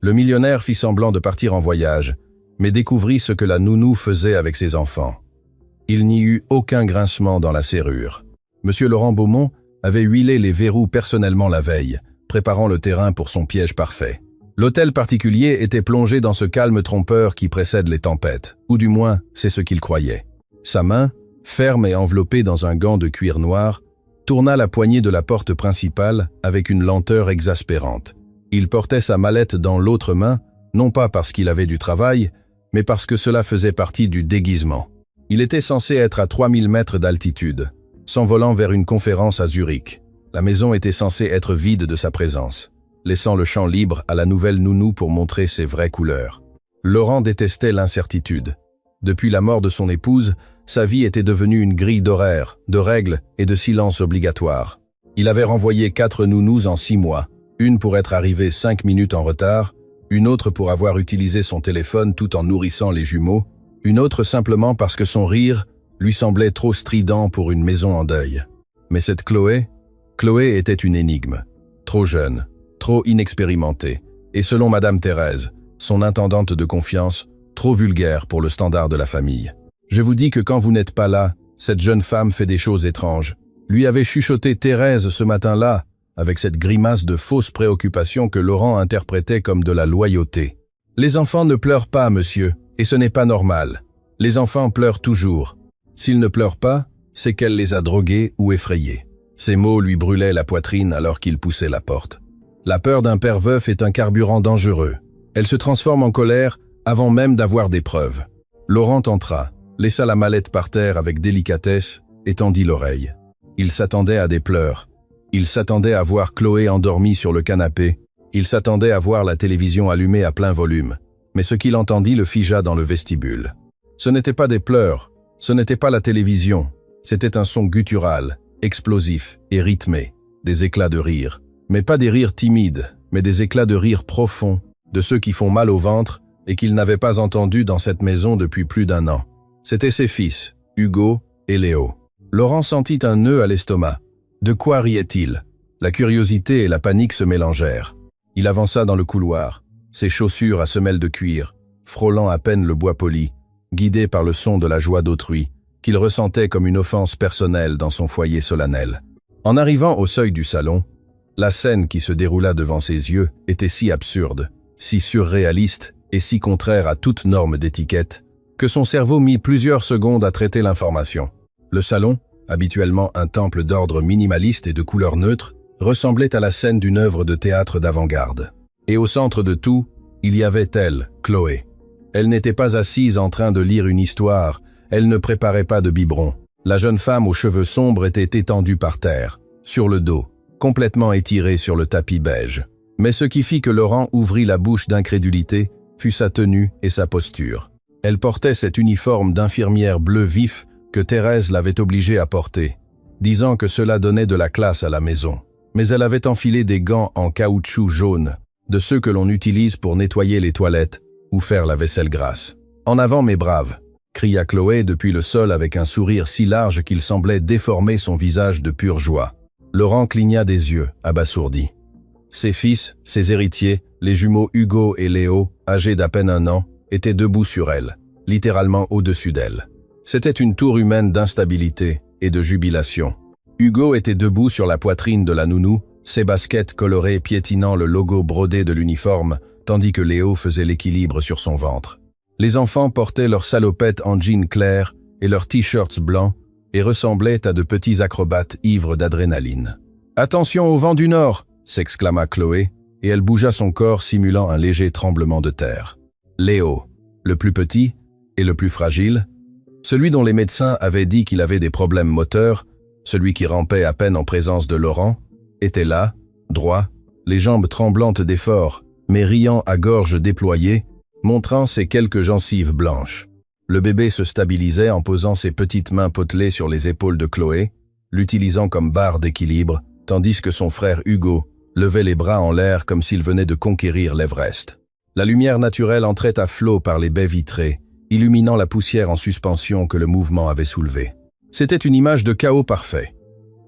Le millionnaire fit semblant de partir en voyage, mais découvrit ce que la nounou faisait avec ses enfants. Il n'y eut aucun grincement dans la serrure. Monsieur Laurent Beaumont avait huilé les verrous personnellement la veille, préparant le terrain pour son piège parfait. L'hôtel particulier était plongé dans ce calme trompeur qui précède les tempêtes, ou du moins, c'est ce qu'il croyait. Sa main, ferme et enveloppée dans un gant de cuir noir, tourna la poignée de la porte principale avec une lenteur exaspérante. Il portait sa mallette dans l'autre main, non pas parce qu'il avait du travail, mais parce que cela faisait partie du déguisement. Il était censé être à 3000 mètres d'altitude, s'envolant vers une conférence à Zurich. La maison était censée être vide de sa présence, laissant le champ libre à la nouvelle nounou pour montrer ses vraies couleurs. Laurent détestait l'incertitude. Depuis la mort de son épouse, sa vie était devenue une grille d'horaires, de règles et de silence obligatoires. Il avait renvoyé 4 nounous en 6 mois, une pour être arrivée 5 minutes en retard, une autre pour avoir utilisé son téléphone tout en nourrissant les jumeaux, une autre simplement parce que son rire lui semblait trop strident pour une maison en deuil. Mais cette Chloé était une énigme. Trop jeune, trop inexpérimentée, et selon Madame Thérèse, son intendante de confiance, trop vulgaire pour le standard de la famille. Je vous dis que quand vous n'êtes pas là, cette jeune femme fait des choses étranges. Lui avait chuchoté Thérèse ce matin-là, avec cette grimace de fausse préoccupation que Laurent interprétait comme de la loyauté. Les enfants ne pleurent pas, monsieur, et ce n'est pas normal. Les enfants pleurent toujours. S'ils ne pleurent pas, c'est qu'elle les a drogués ou effrayés. Ces mots lui brûlaient la poitrine alors qu'il poussait la porte. La peur d'un père veuf est un carburant dangereux. Elle se transforme en colère avant même d'avoir des preuves. Laurent entra, laissa la mallette par terre avec délicatesse et tendit l'oreille. Il s'attendait à des pleurs. Il s'attendait à voir Chloé endormie sur le canapé. Il s'attendait à voir la télévision allumée à plein volume. Mais ce qu'il entendit le figea dans le vestibule. Ce n'était pas des pleurs, ce n'était pas la télévision. C'était un son guttural, explosif et rythmé, des éclats de rire. Mais pas des rires timides, mais des éclats de rire profonds, de ceux qui font mal au ventre et qu'il n'avait pas entendus dans cette maison depuis plus d'1 an. C'étaient ses fils, Hugo et Léo. Laurent sentit un nœud à l'estomac. De quoi riait-il? La curiosité et la panique se mélangèrent. Il avança dans le couloir, ses chaussures à semelles de cuir, frôlant à peine le bois poli, guidé par le son de la joie d'autrui, qu'il ressentait comme une offense personnelle dans son foyer solennel. En arrivant au seuil du salon, la scène qui se déroula devant ses yeux était si absurde, si surréaliste et si contraire à toute norme d'étiquette, que son cerveau mit plusieurs secondes à traiter l'information. Le salon, habituellement un temple d'ordre minimaliste et de couleurs neutres, ressemblait à la scène d'une œuvre de théâtre d'avant-garde. Et au centre de tout, il y avait elle, Chloé. Elle n'était pas assise en train de lire une histoire, elle ne préparait pas de biberon. La jeune femme aux cheveux sombres était étendue par terre, sur le dos, complètement étirée sur le tapis beige. Mais ce qui fit que Laurent ouvrit la bouche d'incrédulité fut sa tenue et sa posture. Elle portait cet uniforme d'infirmière bleu vif que Thérèse l'avait obligée à porter, disant que cela donnait de la classe à la maison. Mais elle avait enfilé des gants en caoutchouc jaune, de ceux que l'on utilise pour nettoyer les toilettes ou faire la vaisselle grasse. « En avant, mes braves !» cria Chloé depuis le sol avec un sourire si large qu'il semblait déformer son visage de pure joie. Laurent cligna des yeux, abasourdi. Ses fils, ses héritiers, les jumeaux Hugo et Léo, âgés d'à peine 1 an, étaient debout sur elle, littéralement au-dessus d'elle. C'était une tour humaine d'instabilité et de jubilation. Hugo était debout sur la poitrine de la nounou, ses baskets colorées piétinant le logo brodé de l'uniforme, tandis que Léo faisait l'équilibre sur son ventre. Les enfants portaient leurs salopettes en jean clair et leurs t-shirts blancs et ressemblaient à de petits acrobates ivres d'adrénaline. « Attention au vent du nord !» s'exclama Chloé, et elle bougea son corps simulant un léger tremblement de terre. Léo, le plus petit et le plus fragile, celui dont les médecins avaient dit qu'il avait des problèmes moteurs, celui qui rampait à peine en présence de Laurent, était là, droit, les jambes tremblantes d'effort, mais riant à gorge déployée, montrant ses quelques gencives blanches. Le bébé se stabilisait en posant ses petites mains potelées sur les épaules de Chloé, l'utilisant comme barre d'équilibre, tandis que son frère Hugo levait les bras en l'air comme s'il venait de conquérir l'Everest. La lumière naturelle entrait à flot par les baies vitrées, illuminant la poussière en suspension que le mouvement avait soulevée. C'était une image de chaos parfait.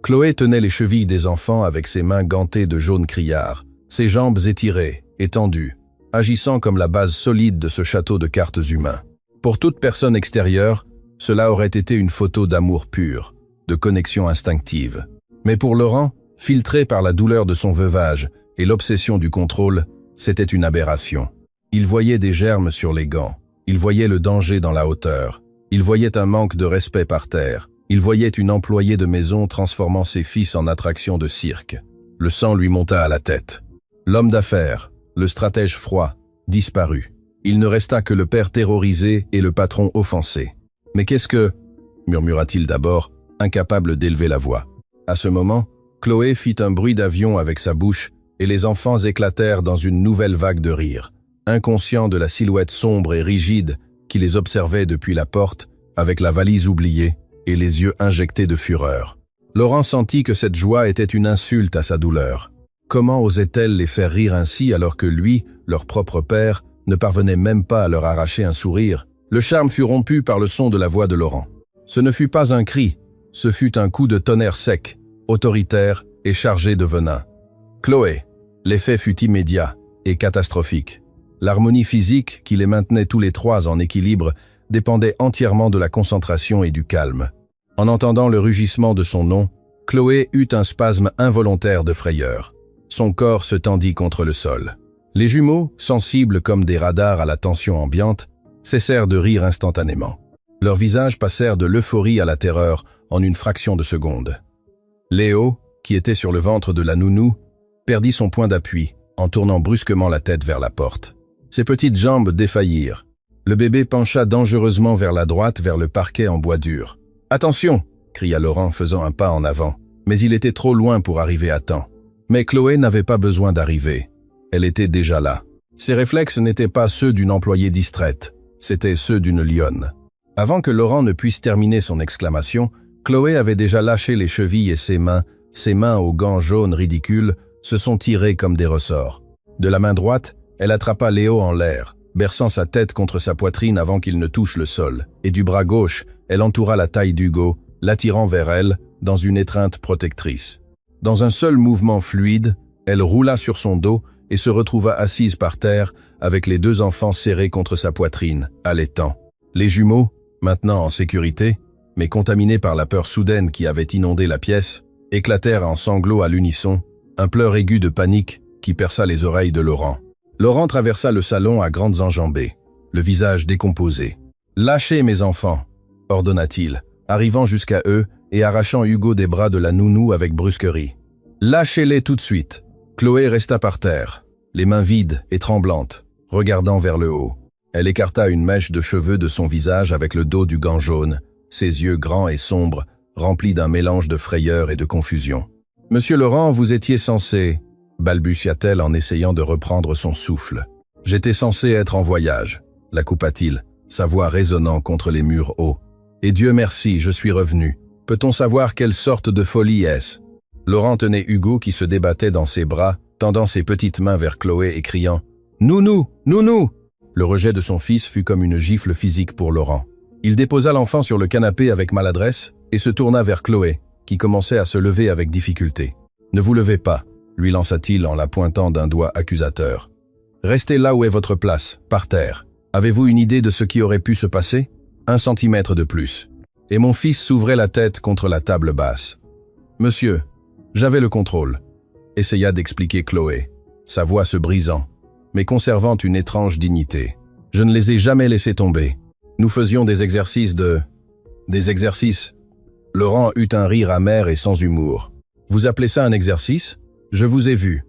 Chloé tenait les chevilles des enfants avec ses mains gantées de jaune criard, ses jambes étirées, étendues, agissant comme la base solide de ce château de cartes humain. Pour toute personne extérieure, cela aurait été une photo d'amour pur, de connexion instinctive. Mais pour Laurent, filtré par la douleur de son veuvage et l'obsession du contrôle, c'était une aberration. Il voyait des germes sur les gants, il voyait le danger dans la hauteur, il voyait un manque de respect par terre, il voyait une employée de maison transformant ses fils en attraction de cirque. Le sang lui monta à la tête. L'homme d'affaires, le stratège froid, disparut. Il ne resta que le père terrorisé et le patron offensé. « Mais qu'est-ce que… » murmura-t-il d'abord, incapable d'élever la voix. À ce moment, Chloé fit un bruit d'avion avec sa bouche et les enfants éclatèrent dans une nouvelle vague de rire, inconscients de la silhouette sombre et rigide qui les observait depuis la porte avec la valise oubliée et les yeux injectés de fureur. Laurent sentit que cette joie était une insulte à sa douleur. Comment osait-elle les faire rire ainsi alors que lui, leur propre père, ne parvenait même pas à leur arracher un sourire? Le charme fut rompu par le son de la voix de Laurent. Ce ne fut pas un cri, ce fut un coup de tonnerre sec, autoritaire et chargé de venin. Chloé, l'effet fut immédiat et catastrophique. L'harmonie physique qui les maintenait tous les trois en équilibre dépendait entièrement de la concentration et du calme. En entendant le rugissement de son nom, Chloé eut un spasme involontaire de frayeur. Son corps se tendit contre le sol. Les jumeaux, sensibles comme des radars à la tension ambiante, cessèrent de rire instantanément. Leurs visages passèrent de l'euphorie à la terreur en une fraction de seconde. Léo, qui était sur le ventre de la nounou, perdit son point d'appui en tournant brusquement la tête vers la porte. Ses petites jambes défaillirent. Le bébé pencha dangereusement vers la droite, vers le parquet en bois dur. « Attention !» cria Laurent faisant un pas en avant, mais il était trop loin pour arriver à temps. Mais Chloé n'avait pas besoin d'arriver. Elle était déjà là. Ses réflexes n'étaient pas ceux d'une employée distraite, c'étaient ceux d'une lionne. Avant que Laurent ne puisse terminer son exclamation, Chloé avait déjà lâché les chevilles et ses mains aux gants jaunes ridicules, se sont tirées comme des ressorts. De la main droite, elle attrapa Léo en l'air, berçant sa tête contre sa poitrine avant qu'il ne touche le sol, et du bras gauche, elle entoura la taille d'Hugo, l'attirant vers elle, dans une étreinte protectrice. Dans un seul mouvement fluide, elle roula sur son dos et se retrouva assise par terre, avec les deux enfants serrés contre sa poitrine, allaitant. Les jumeaux, maintenant en sécurité, mais contaminés par la peur soudaine qui avait inondé la pièce, éclatèrent en sanglots à l'unisson, un pleur aigu de panique qui perça les oreilles de Laurent. Laurent traversa le salon à grandes enjambées, le visage décomposé. « Lâchez mes enfants !» ordonna-t-il, arrivant jusqu'à eux et arrachant Hugo des bras de la nounou avec brusquerie. « Lâchez-les tout de suite !» Chloé resta par terre, les mains vides et tremblantes, regardant vers le haut. Elle écarta une mèche de cheveux de son visage avec le dos du gant jaune, ses yeux grands et sombres, remplis d'un mélange de frayeur et de confusion. « Monsieur Laurent, vous étiez censé… » balbutia-t-elle en essayant de reprendre son souffle. « J'étais censé être en voyage », la coupa-t-il, sa voix résonnant contre les murs hauts. « Et Dieu merci, je suis revenu. Peut-on savoir quelle sorte de folie est-ce » Laurent tenait Hugo qui se débattait dans ses bras, tendant ses petites mains vers Chloé et criant « Nounou, nounou !» Le rejet de son fils fut comme une gifle physique pour Laurent. Il déposa l'enfant sur le canapé avec maladresse et se tourna vers Chloé, qui commençait à se lever avec difficulté. « Ne vous levez pas », lui lança-t-il en la pointant d'un doigt accusateur. « Restez là où est votre place, par terre. Avez-vous une idée de ce qui aurait pu se passer ? 1 centimètre de plus. » Et mon fils s'ouvrait la tête contre la table basse. « Monsieur, j'avais le contrôle », essaya d'expliquer Chloé, sa voix se brisant, mais conservant une étrange dignité. « Je ne les ai jamais laissés tomber. Nous faisions des exercices de… » « Des exercices ?» Laurent eut un rire amer et sans humour. « Vous appelez ça un exercice ? Je vous ai vu.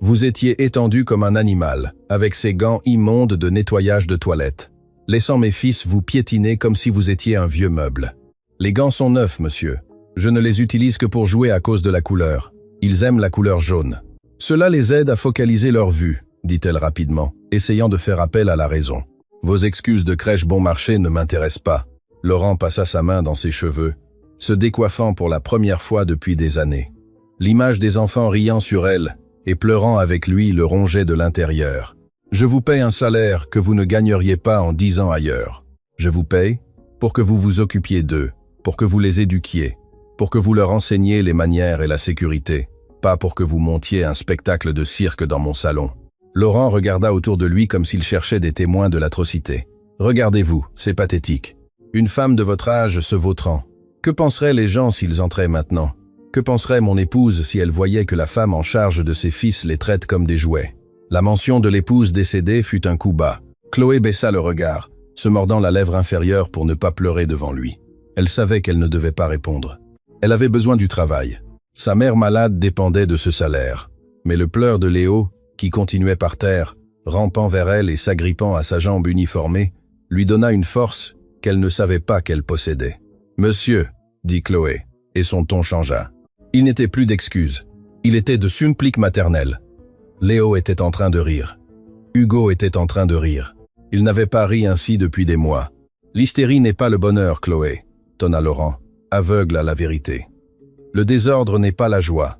Vous étiez étendu comme un animal, avec ces gants immondes de nettoyage de toilette, laissant mes fils vous piétiner comme si vous étiez un vieux meuble. Les gants sont neufs, monsieur. Je ne les utilise que pour jouer à cause de la couleur. Ils aiment la couleur jaune. Cela les aide à focaliser leur vue, dit-elle rapidement, essayant de faire appel à la raison. Vos excuses de crèche bon marché ne m'intéressent pas. Laurent passa sa main dans ses cheveux, se décoiffant pour la première fois depuis des années. L'image des enfants riant sur elle et pleurant avec lui le rongeait de l'intérieur. Je vous paye un salaire que vous ne gagneriez pas en 10 ans ailleurs. Je vous paye pour que vous vous occupiez d'eux, pour que vous les éduquiez, pour que vous leur enseigniez les manières et la sécurité, pas pour que vous montiez un spectacle de cirque dans mon salon. Laurent regarda autour de lui comme s'il cherchait des témoins de l'atrocité. « Regardez-vous, c'est pathétique. Une femme de votre âge se vautrant. Que penseraient les gens s'ils entraient maintenant? Que penserait mon épouse si elle voyait que la femme en charge de ses fils les traite comme des jouets ?» La mention de l'épouse décédée fut un coup bas. Chloé baissa le regard, se mordant la lèvre inférieure pour ne pas pleurer devant lui. Elle savait qu'elle ne devait pas répondre. Elle avait besoin du travail. Sa mère malade dépendait de ce salaire. Mais le pleur de Léo, qui continuait par terre, rampant vers elle et s'agrippant à sa jambe uniformée, lui donna une force qu'elle ne savait pas qu'elle possédait. « Monsieur », dit Chloé, et son ton changea. Il n'était plus d'excuses. Il était de suppliques maternelles. Léo était en train de rire. Hugo était en train de rire. Il n'avait pas ri ainsi depuis des mois. « L'hystérie n'est pas le bonheur, Chloé », tonna Laurent, aveugle à la vérité. « Le désordre n'est pas la joie.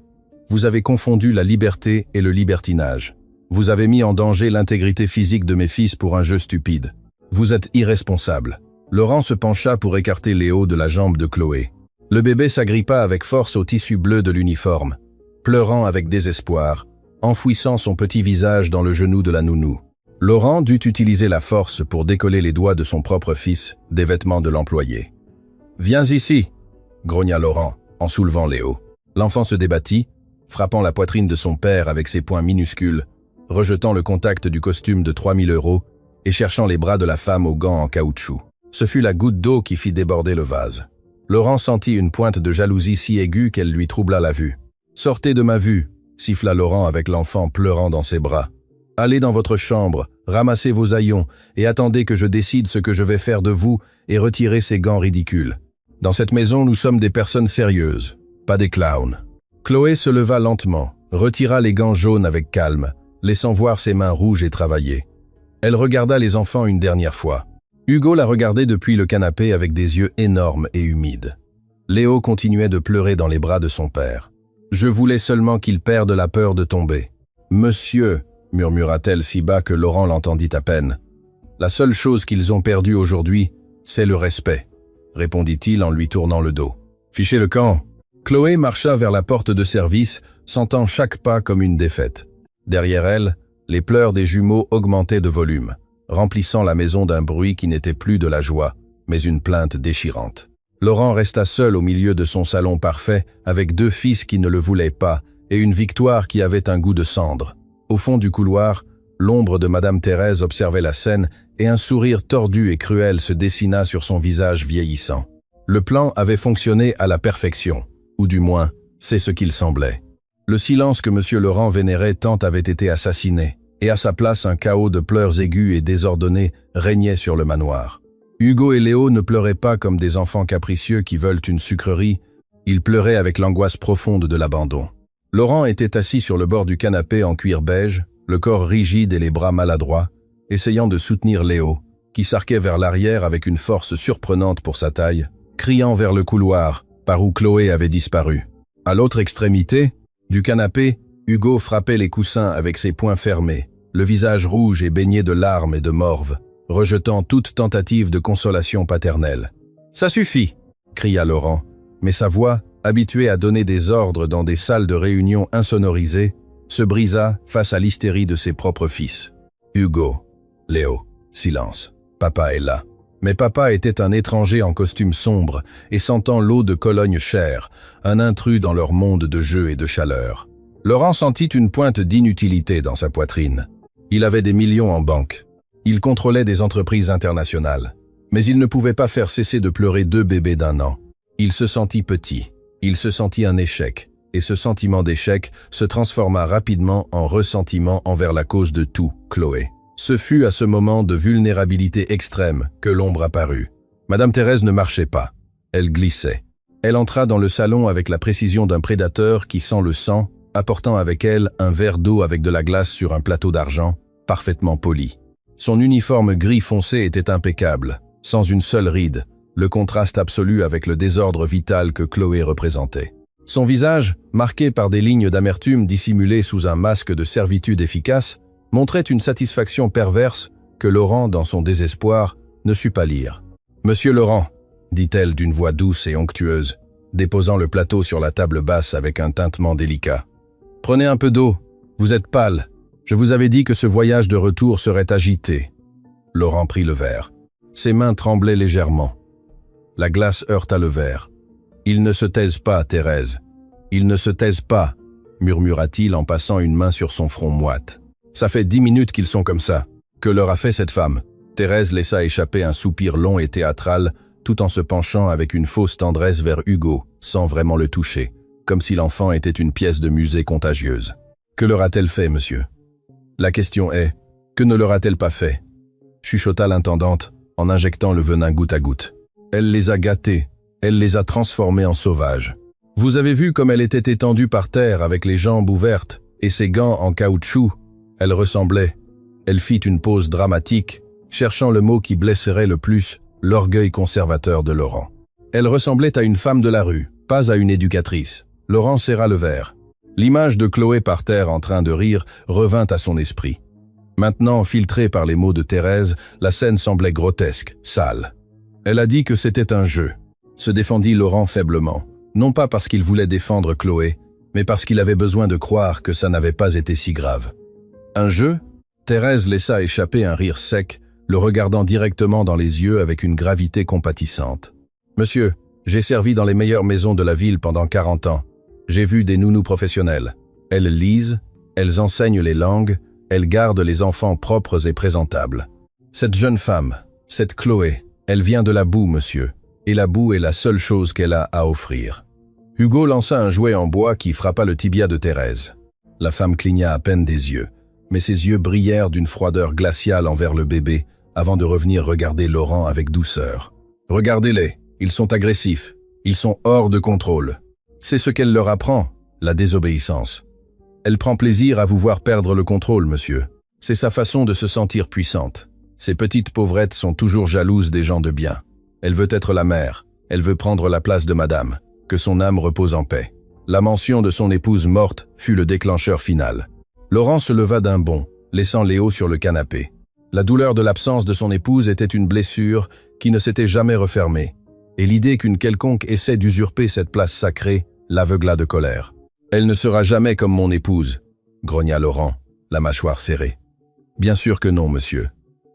Vous avez confondu la liberté et le libertinage. Vous avez mis en danger l'intégrité physique de mes fils pour un jeu stupide. Vous êtes irresponsable. » Laurent se pencha pour écarter Léo de la jambe de Chloé. Le bébé s'agrippa avec force au tissu bleu de l'uniforme, pleurant avec désespoir, enfouissant son petit visage dans le genou de la nounou. Laurent dut utiliser la force pour décoller les doigts de son propre fils des vêtements de l'employé. « Viens ici !» grogna Laurent, en soulevant Léo. L'enfant se débattit, frappant la poitrine de son père avec ses poings minuscules, rejetant le contact du costume de 3000 € et cherchant les bras de la femme aux gants en caoutchouc. Ce fut la goutte d'eau qui fit déborder le vase. Laurent sentit une pointe de jalousie si aiguë qu'elle lui troubla la vue. « Sortez de ma vue !» siffla Laurent avec l'enfant pleurant dans ses bras. « Allez dans votre chambre, ramassez vos haillons et attendez que je décide ce que je vais faire de vous et retirez ces gants ridicules. Dans cette maison, nous sommes des personnes sérieuses, pas des clowns. » Chloé se leva lentement, retira les gants jaunes avec calme, laissant voir ses mains rouges et travaillées. Elle regarda les enfants une dernière fois. Hugo la regardait depuis le canapé avec des yeux énormes et humides. Léo continuait de pleurer dans les bras de son père. « Je voulais seulement qu'il perde la peur de tomber. »« Monsieur » murmura-t-elle si bas que Laurent l'entendit à peine. « La seule chose qu'ils ont perdue aujourd'hui, c'est le respect, » répondit-il en lui tournant le dos. « Fichez le camp !» Chloé marcha vers la porte de service, sentant chaque pas comme une défaite. Derrière elle, les pleurs des jumeaux augmentaient de volume, remplissant la maison d'un bruit qui n'était plus de la joie, mais une plainte déchirante. Laurent resta seul au milieu de son salon parfait, avec deux fils qui ne le voulaient pas, et une victoire qui avait un goût de cendre. Au fond du couloir, l'ombre de Madame Thérèse observait la scène, et un sourire tordu et cruel se dessina sur son visage vieillissant. Le plan avait fonctionné à la perfection, ou du moins, c'est ce qu'il semblait. Le silence que M. Laurent vénérait tant avait été assassiné, et à sa place un chaos de pleurs aigus et désordonnés régnait sur le manoir. Hugo et Léo ne pleuraient pas comme des enfants capricieux qui veulent une sucrerie, ils pleuraient avec l'angoisse profonde de l'abandon. Laurent était assis sur le bord du canapé en cuir beige, le corps rigide et les bras maladroits, essayant de soutenir Léo, qui s'arquait vers l'arrière avec une force surprenante pour sa taille, criant vers le couloir, par où Chloé avait disparu. À l'autre extrémité, du canapé, Hugo frappait les coussins avec ses poings fermés, le visage rouge et baigné de larmes et de morve, rejetant toute tentative de consolation paternelle. « Ça suffit !» cria Laurent, mais sa voix, habituée à donner des ordres dans des salles de réunion insonorisées, se brisa face à l'hystérie de ses propres fils. Hugo, Léo, silence. Papa est là. Mais papa était un étranger en costume sombre et sentant l'eau de Cologne chère, un intrus dans leur monde de jeu et de chaleur. Laurent sentit une pointe d'inutilité dans sa poitrine. Il avait des millions en banque. Il contrôlait des entreprises internationales. Mais il ne pouvait pas faire cesser de pleurer deux bébés d'1 an. Il se sentit petit. Il se sentit un échec. Et ce sentiment d'échec se transforma rapidement en ressentiment envers la cause de tout, Chloé. Ce fut à ce moment de vulnérabilité extrême que l'ombre apparut. Madame Thérèse ne marchait pas. Elle glissait. Elle entra dans le salon avec la précision d'un prédateur qui sent le sang, apportant avec elle un verre d'eau avec de la glace sur un plateau d'argent, parfaitement poli. Son uniforme gris foncé était impeccable, sans une seule ride, le contraste absolu avec le désordre vital que Chloé représentait. Son visage, marqué par des lignes d'amertume dissimulées sous un masque de servitude efficace, montrait une satisfaction perverse que Laurent, dans son désespoir, ne sut pas lire. « Monsieur Laurent », dit-elle d'une voix douce et onctueuse, déposant le plateau sur la table basse avec un tintement délicat. « Prenez un peu d'eau, vous êtes pâle, Je vous avais dit que ce voyage de retour serait agité. Laurent prit le verre. Ses mains tremblaient légèrement. La glace heurta le verre. Ils ne se taisent pas, Thérèse. Ils ne se taisent pas, murmura-t-il en passant une main sur son front moite. Ça fait 10 minutes qu'ils sont comme ça. Que leur a fait cette femme? Thérèse laissa échapper un soupir long et théâtral, tout en se penchant avec une fausse tendresse vers Hugo, sans vraiment le toucher, comme si l'enfant était une pièce de musée contagieuse. Que leur a-t-elle fait, monsieur? La question est, que ne leur a-t-elle pas fait? Chuchota l'intendante, en injectant le venin goutte à goutte. Elle les a gâtés, elle les a transformés en sauvages. Vous avez vu comme elle était étendue par terre avec les jambes ouvertes et ses gants en caoutchouc. Elle ressemblait. Elle fit une pause dramatique, cherchant le mot qui blesserait le plus l'orgueil conservateur de Laurent. Elle ressemblait à une femme de la rue, pas à une éducatrice. Laurent serra le verre. L'image de Chloé par terre en train de rire revint à son esprit. Maintenant, filtrée par les mots de Thérèse, la scène semblait grotesque, sale. Elle a dit que c'était un jeu, se défendit Laurent faiblement, non pas parce qu'il voulait défendre Chloé, mais parce qu'il avait besoin de croire que ça n'avait pas été si grave. Un jeu? Thérèse laissa échapper un rire sec, le regardant directement dans les yeux avec une gravité compatissante. « Monsieur, j'ai servi dans les meilleures maisons de la ville pendant 40 ans. J'ai vu des nounous professionnelles. Elles lisent, elles enseignent les langues, elles gardent les enfants propres et présentables. Cette jeune femme, cette Chloé, elle vient de la boue, monsieur, et la boue est la seule chose qu'elle a à offrir. » Hugo lança un jouet en bois qui frappa le tibia de Thérèse. La femme cligna à peine des yeux, mais ses yeux brillèrent d'une froideur glaciale envers le bébé, avant de revenir regarder Laurent avec douceur. « Regardez-les, ils sont agressifs, ils sont hors de contrôle. C'est ce qu'elle leur apprend, la désobéissance. Elle prend plaisir à vous voir perdre le contrôle, monsieur. C'est sa façon de se sentir puissante. Ces petites pauvrettes sont toujours jalouses des gens de bien. Elle veut être la mère, elle veut prendre la place de madame, que son âme repose en paix. » La mention de son épouse morte fut le déclencheur final. Laurent se leva d'un bond, laissant Léo sur le canapé. La douleur de l'absence de son épouse était une blessure qui ne s'était jamais refermée, et l'idée qu'une quelconque essaie d'usurper cette place sacrée l'aveugla de colère. « Elle ne sera jamais comme mon épouse », grogna Laurent, la mâchoire serrée. « Bien sûr que non, monsieur.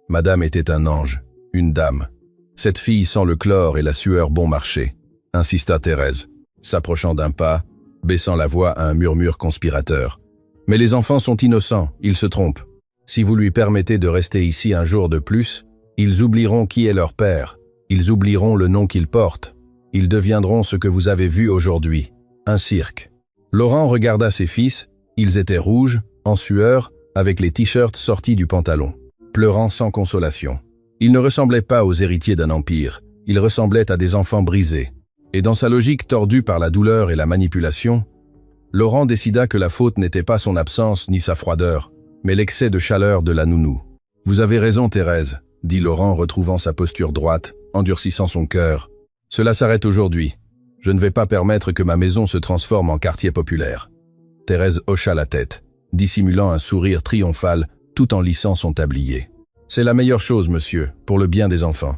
Madame était un ange, une dame. Cette fille sent le chlore et la sueur bon marché, » insista Thérèse, s'approchant d'un pas, baissant la voix à un murmure conspirateur. « Mais les enfants sont innocents, ils se trompent. Si vous lui permettez de rester ici un jour de plus, ils oublieront qui est leur père, ils oublieront le nom qu'ils portent, ils deviendront ce que vous avez vu aujourd'hui, un cirque. » Laurent regarda ses fils, ils étaient rouges, en sueur, avec les t-shirts sortis du pantalon, pleurant sans consolation. Ils ne ressemblaient pas aux héritiers d'un empire, ils ressemblaient à des enfants brisés. Et dans sa logique tordue par la douleur et la manipulation, Laurent décida que la faute n'était pas son absence ni sa froideur, mais l'excès de chaleur de la nounou. « Vous avez raison, Thérèse, » dit Laurent retrouvant sa posture droite, endurcissant son cœur. « Cela s'arrête aujourd'hui. Je ne vais pas permettre que ma maison se transforme en quartier populaire. » Thérèse hocha la tête, dissimulant un sourire triomphal tout en lissant son tablier. « C'est la meilleure chose, monsieur, pour le bien des enfants.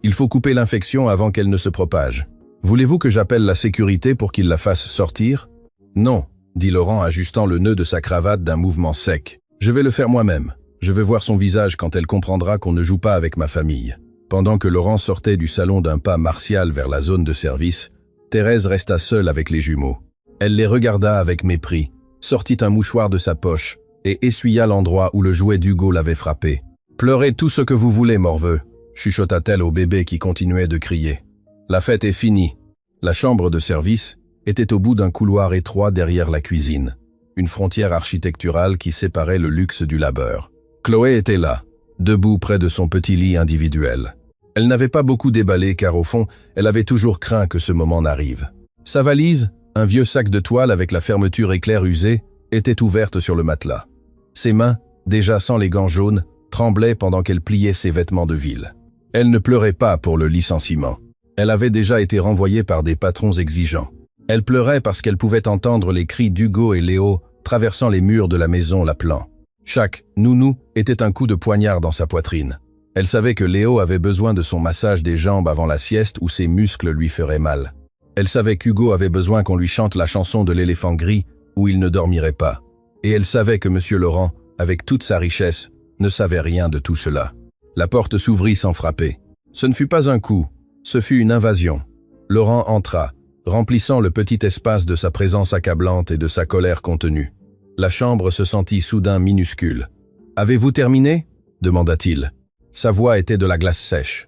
Il faut couper l'infection avant qu'elle ne se propage. Voulez-vous que j'appelle la sécurité pour qu'il la fasse sortir ? » « Non, » dit Laurent ajustant le nœud de sa cravate d'un mouvement sec. « Je vais le faire moi-même. Je veux voir son visage quand elle comprendra qu'on ne joue pas avec ma famille. » Pendant que Laurent sortait du salon d'un pas martial vers la zone de service, Thérèse resta seule avec les jumeaux. Elle les regarda avec mépris, sortit un mouchoir de sa poche et essuya l'endroit où le jouet d'Hugo l'avait frappé. « Pleurez tout ce que vous voulez, morveux !» chuchota-t-elle au bébé qui continuait de crier. « La fête est finie. » La chambre de service était au bout d'un couloir étroit derrière la cuisine, une frontière architecturale qui séparait le luxe du labeur. Chloé était là, debout près de son petit lit individuel. Elle n'avait pas beaucoup déballé car au fond, elle avait toujours craint que ce moment n'arrive. Sa valise, un vieux sac de toile avec la fermeture éclair usée, était ouverte sur le matelas. Ses mains, déjà sans les gants jaunes, tremblaient pendant qu'elle pliait ses vêtements de ville. Elle ne pleurait pas pour le licenciement. Elle avait déjà été renvoyée par des patrons exigeants. Elle pleurait parce qu'elle pouvait entendre les cris d'Hugo et Léo traversant les murs de la maison l'appelant. Chaque « nounou » était un coup de poignard dans sa poitrine. Elle savait que Léo avait besoin de son massage des jambes avant la sieste où ses muscles lui feraient mal. Elle savait qu'Hugo avait besoin qu'on lui chante la chanson de l'éléphant gris où il ne dormirait pas. Et elle savait que M. Laurent avec toute sa richesse, ne savait rien de tout cela. La porte s'ouvrit sans frapper. Ce ne fut pas un coup, ce fut une invasion. Laurent entra, remplissant le petit espace de sa présence accablante et de sa colère contenue. La chambre se sentit soudain minuscule. « Avez-vous terminé ?» demanda-t-il. Sa voix était de la glace sèche.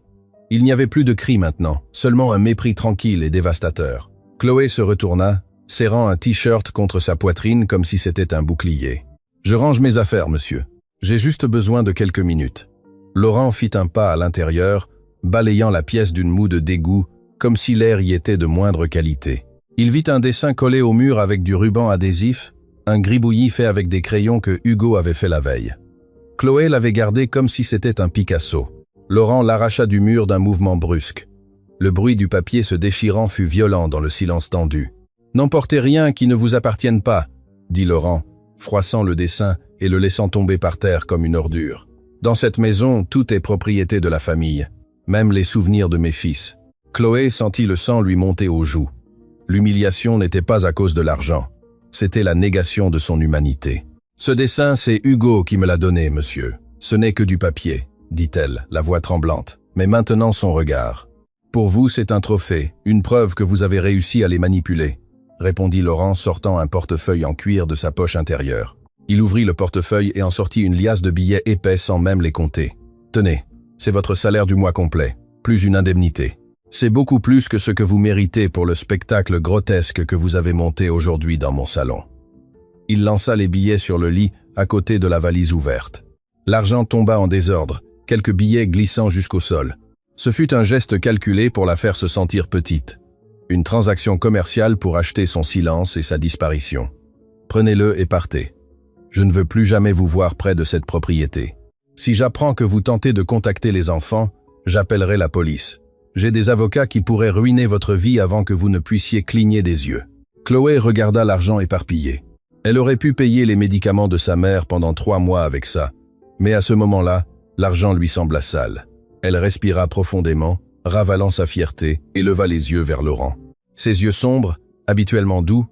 Il n'y avait plus de cris maintenant, seulement un mépris tranquille et dévastateur. Chloé se retourna, serrant un t-shirt contre sa poitrine comme si c'était un bouclier. « Je range mes affaires, monsieur. J'ai juste besoin de quelques minutes. » Laurent fit un pas à l'intérieur, balayant la pièce d'une moue de dégoût, comme si l'air y était de moindre qualité. Il vit un dessin collé au mur avec du ruban adhésif, un gribouillis fait avec des crayons que Hugo avait fait la veille. Chloé l'avait gardé comme si c'était un Picasso. Laurent l'arracha du mur d'un mouvement brusque. Le bruit du papier se déchirant fut violent dans le silence tendu. « N'emportez rien qui ne vous appartienne pas », dit Laurent, froissant le dessin et le laissant tomber par terre comme une ordure. « Dans cette maison, tout est propriété de la famille, même les souvenirs de mes fils. » Chloé sentit le sang lui monter aux joues. L'humiliation n'était pas à cause de l'argent. C'était la négation de son humanité. « Ce dessin, c'est Hugo qui me l'a donné, monsieur. Ce n'est que du papier, » dit-elle, la voix tremblante, mais maintenant son regard. « Pour vous, c'est un trophée, une preuve que vous avez réussi à les manipuler, » répondit Laurent, sortant un portefeuille en cuir de sa poche intérieure. Il ouvrit le portefeuille et en sortit une liasse de billets épais sans même les compter. « Tenez, c'est votre salaire du mois complet, plus une indemnité. C'est beaucoup plus que ce que vous méritez pour le spectacle grotesque que vous avez monté aujourd'hui dans mon salon. » Il lança les billets sur le lit, à côté de la valise ouverte. L'argent tomba en désordre, quelques billets glissant jusqu'au sol. Ce fut un geste calculé pour la faire se sentir petite. Une transaction commerciale pour acheter son silence et sa disparition. Prenez-le et partez. Je ne veux plus jamais vous voir près de cette propriété. Si j'apprends que vous tentez de contacter les enfants, j'appellerai la police. J'ai des avocats qui pourraient ruiner votre vie avant que vous ne puissiez cligner des yeux. Chloé regarda l'argent éparpillé. Elle aurait pu payer les médicaments de sa mère pendant 3 mois avec ça, mais à ce moment-là, l'argent lui sembla sale. Elle respira profondément, ravalant sa fierté, et leva les yeux vers Laurent. Ses yeux sombres, habituellement doux,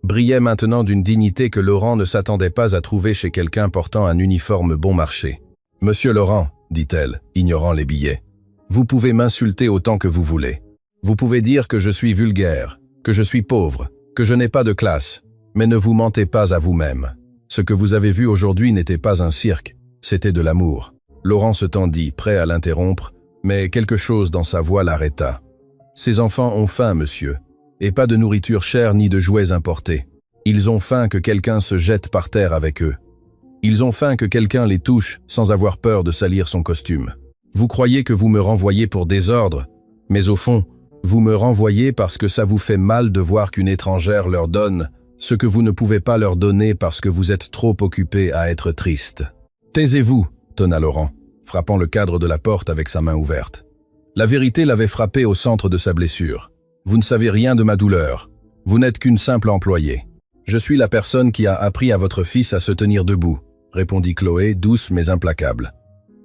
brillaient maintenant d'une dignité que Laurent ne s'attendait pas à trouver chez quelqu'un portant un uniforme bon marché. « Monsieur Laurent, » dit-elle, ignorant les billets, « vous pouvez m'insulter autant que vous voulez. Vous pouvez dire que je suis vulgaire, que je suis pauvre, que je n'ai pas de classe. Mais ne vous mentez pas à vous-même. Ce que vous avez vu aujourd'hui n'était pas un cirque, c'était de l'amour. » Laurent se tendit, prêt à l'interrompre, mais quelque chose dans sa voix l'arrêta. « Ces enfants ont faim, monsieur, et pas de nourriture chère ni de jouets importés. Ils ont faim que quelqu'un se jette par terre avec eux. Ils ont faim que quelqu'un les touche sans avoir peur de salir son costume. Vous croyez que vous me renvoyez pour désordre, mais au fond, vous me renvoyez parce que ça vous fait mal de voir qu'une étrangère leur donne ce que vous ne pouvez pas leur donner parce que vous êtes trop occupé à être triste. »« Taisez-vous » tonna Laurent, frappant le cadre de la porte avec sa main ouverte. La vérité l'avait frappé au centre de sa blessure. « Vous ne savez rien de ma douleur. Vous n'êtes qu'une simple employée. Je suis la personne qui a appris à votre fils à se tenir debout, » répondit Chloé, douce mais implacable.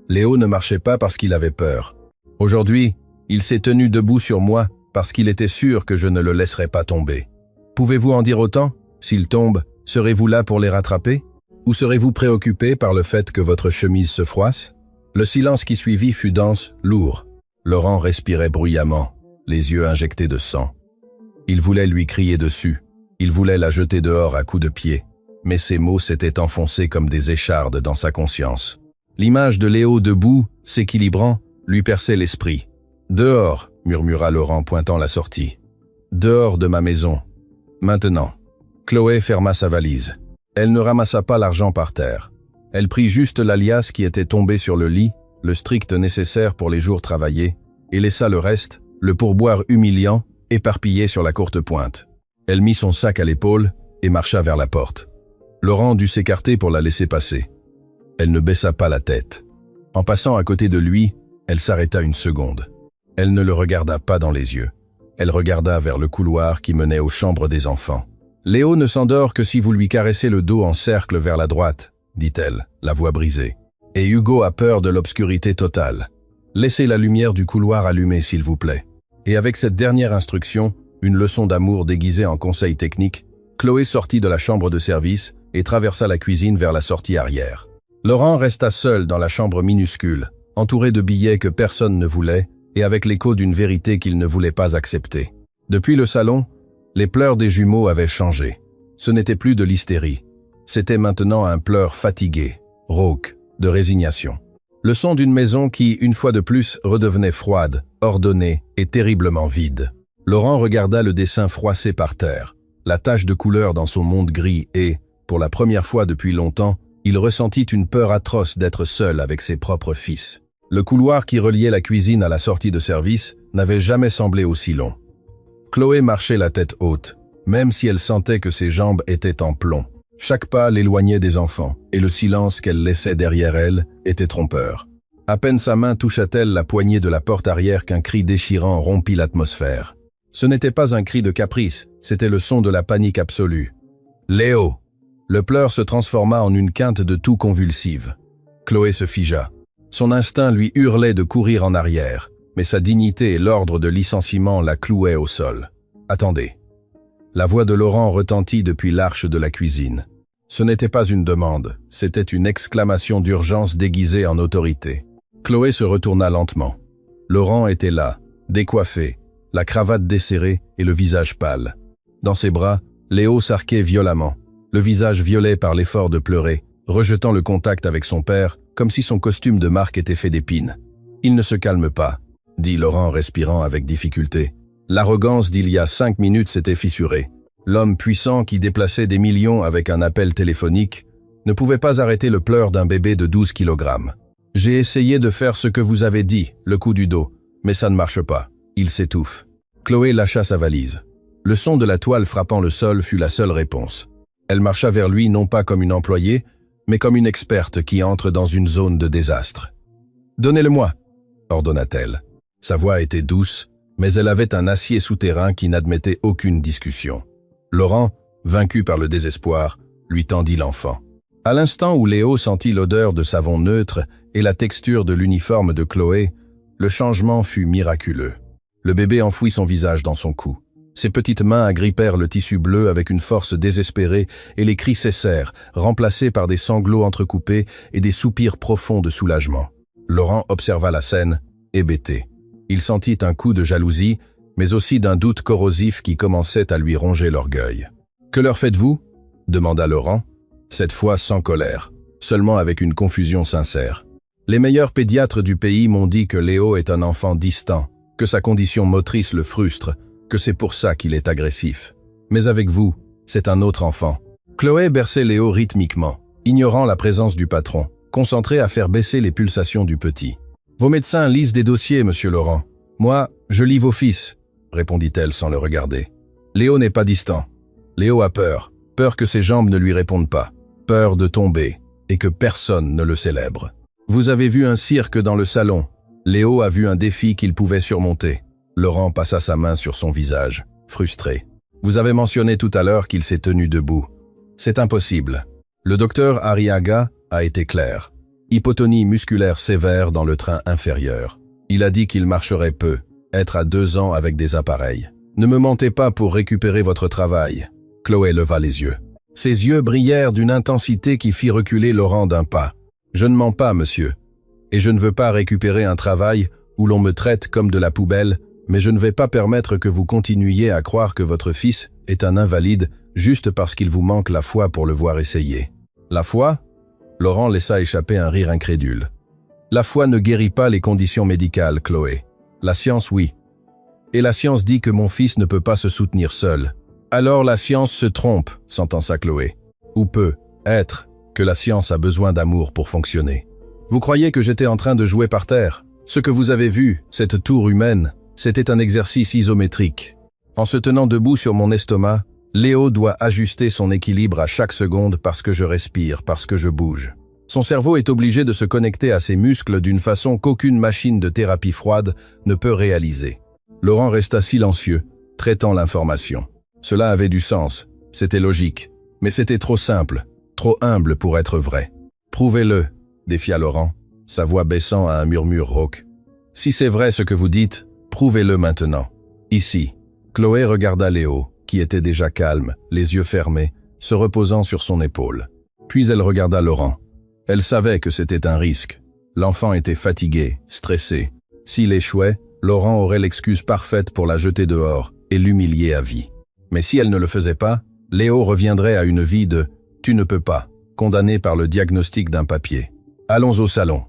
Léo ne marchait pas parce qu'il avait peur. Aujourd'hui, il s'est tenu debout sur moi parce qu'il était sûr que je ne le laisserais pas tomber. Pouvez-vous en dire autant ? S'ils tombent, serez-vous là pour les rattraper ? Ou serez-vous préoccupé par le fait que votre chemise se froisse ? Le silence qui suivit fut dense, lourd. Laurent respirait bruyamment, les yeux injectés de sang. Il voulait lui crier dessus. Il voulait la jeter dehors à coups de pied. Mais ces mots s'étaient enfoncés comme des échardes dans sa conscience. L'image de Léo debout, s'équilibrant, lui perçait l'esprit. « Dehors !» murmura Laurent pointant la sortie. « Dehors de ma maison. Maintenant. » Chloé ferma sa valise. Elle ne ramassa pas l'argent par terre. Elle prit juste la liasse qui était tombée sur le lit, le strict nécessaire pour les jours travaillés, et laissa le reste, le pourboire humiliant, éparpillé sur la courte pointe. Elle mit son sac à l'épaule et marcha vers la porte. Laurent dut s'écarter pour la laisser passer. Elle ne baissa pas la tête. En passant à côté de lui, elle s'arrêta une seconde. Elle ne le regarda pas dans les yeux. Elle regarda vers le couloir qui menait aux chambres des enfants. « Léo ne s'endort que si vous lui caressez le dos en cercle vers la droite, » dit-elle, la voix brisée. « Et Hugo a peur de l'obscurité totale. Laissez la lumière du couloir allumée, s'il vous plaît. » Et avec cette dernière instruction, une leçon d'amour déguisée en conseil technique, Chloé sortit de la chambre de service et traversa la cuisine vers la sortie arrière. Laurent resta seul dans la chambre minuscule, entouré de billets que personne ne voulait et avec l'écho d'une vérité qu'il ne voulait pas accepter. Depuis le salon, les pleurs des jumeaux avaient changé. Ce n'était plus de l'hystérie. C'était maintenant un pleur fatigué, rauque, de résignation. Le son d'une maison qui, une fois de plus, redevenait froide, ordonnée et terriblement vide. Laurent regarda le dessin froissé par terre, la tache de couleur dans son monde gris et, pour la première fois depuis longtemps, il ressentit une peur atroce d'être seul avec ses propres fils. Le couloir qui reliait la cuisine à la sortie de service n'avait jamais semblé aussi long. Chloé marchait la tête haute, même si elle sentait que ses jambes étaient en plomb. Chaque pas l'éloignait des enfants, et le silence qu'elle laissait derrière elle était trompeur. À peine sa main toucha-t-elle la poignée de la porte arrière qu'un cri déchirant rompit l'atmosphère. Ce n'était pas un cri de caprice, c'était le son de la panique absolue. « Léo !» Le pleur se transforma en une quinte de toux convulsive. Chloé se figea. Son instinct lui hurlait de courir en arrière, mais sa dignité et l'ordre de licenciement la clouaient au sol. « Attendez !» La voix de Laurent retentit depuis l'arche de la cuisine. Ce n'était pas une demande, c'était une exclamation d'urgence déguisée en autorité. Chloé se retourna lentement. Laurent était là, décoiffé, la cravate desserrée et le visage pâle. Dans ses bras, Léo s'arquait violemment, le visage violet par l'effort de pleurer, rejetant le contact avec son père, comme si son costume de marque était fait d'épines. « Il ne se calme pas », dit Laurent respirant avec difficulté. L'arrogance d'il y a 5 minutes s'était fissurée. L'homme puissant qui déplaçait des millions avec un appel téléphonique ne pouvait pas arrêter le pleur d'un bébé de 12 kilogrammes. « J'ai essayé de faire ce que vous avez dit, le coup du dos, mais ça ne marche pas. Il s'étouffe. » Chloé lâcha sa valise. Le son de la toile frappant le sol fut la seule réponse. Elle marcha vers lui non pas comme une employée, mais comme une experte qui entre dans une zone de désastre. « Donnez-le-moi » ordonna-t-elle. Sa voix était douce, mais elle avait un acier souterrain qui n'admettait aucune discussion. Laurent, vaincu par le désespoir, lui tendit l'enfant. À l'instant où Léo sentit l'odeur de savon neutre et la texture de l'uniforme de Chloé, le changement fut miraculeux. Le bébé enfouit son visage dans son cou. Ses petites mains agrippèrent le tissu bleu avec une force désespérée et les cris cessèrent, remplacés par des sanglots entrecoupés et des soupirs profonds de soulagement. Laurent observa la scène, hébété. Il sentit un coup de jalousie, mais aussi d'un doute corrosif qui commençait à lui ronger l'orgueil. « Que leur faites-vous » demanda Laurent, cette fois sans colère, seulement avec une confusion sincère. « Les meilleurs pédiatres du pays m'ont dit que Léo est un enfant distant, que sa condition motrice le frustre, que c'est pour ça qu'il est agressif. Mais avec vous, c'est un autre enfant. » Chloé berçait Léo rythmiquement, ignorant la présence du patron, concentrée à faire baisser les pulsations du petit. « Vos médecins lisent des dossiers, monsieur Laurent. Moi, je lis vos fils, » répondit-elle sans le regarder. Léo n'est pas distant. Léo a peur, peur que ses jambes ne lui répondent pas, peur de tomber et que personne ne le célèbre. Vous avez vu un cirque dans le salon. Léo a vu un défi qu'il pouvait surmonter. Laurent passa sa main sur son visage, frustré. Vous avez mentionné tout à l'heure qu'il s'est tenu debout. C'est impossible. Le docteur Arriaga a été clair. Hypotonie musculaire sévère dans le train inférieur. Il a dit qu'il marcherait peu, être à 2 ans avec des appareils. Ne me mentez pas pour récupérer votre travail. Chloé leva les yeux. Ses yeux brillèrent d'une intensité qui fit reculer Laurent d'un pas. Je ne mens pas, monsieur. Et je ne veux pas récupérer un travail où l'on me traite comme de la poubelle, mais je ne vais pas permettre que vous continuiez à croire que votre fils est un invalide juste parce qu'il vous manque la foi pour le voir essayer. La foi ? Laurent laissa échapper un rire incrédule. La foi ne guérit pas les conditions médicales, Chloé. La science, oui. Et la science dit que mon fils ne peut pas se soutenir seul. Alors la science se trompe, sentença Chloé. Ou peut être que la science a besoin d'amour pour fonctionner. Vous croyez que j'étais en train de jouer par terre ? Ce que vous avez vu, cette tour humaine, c'était un exercice isométrique. En se tenant debout sur mon estomac, Léo doit ajuster son équilibre à chaque seconde parce que je respire, parce que je bouge. Son cerveau est obligé de se connecter à ses muscles d'une façon qu'aucune machine de thérapie froide ne peut réaliser. Laurent resta silencieux, traitant l'information. Cela avait du sens, c'était logique, mais c'était trop simple, trop humble pour être vrai. « Prouvez-le », défia Laurent, sa voix baissant à un murmure rauque. « Si c'est vrai ce que vous dites, prouvez-le maintenant. Ici. » Chloé regarda Léo, qui était déjà calme, les yeux fermés, se reposant sur son épaule. Puis elle regarda Laurent. Elle savait que c'était un risque. L'enfant était fatigué, stressé. S'il échouait, Laurent aurait l'excuse parfaite pour la jeter dehors et l'humilier à vie. Mais si elle ne le faisait pas, Léo reviendrait à une vie de « tu ne peux pas », condamné par le diagnostic d'un papier. « Allons au salon »,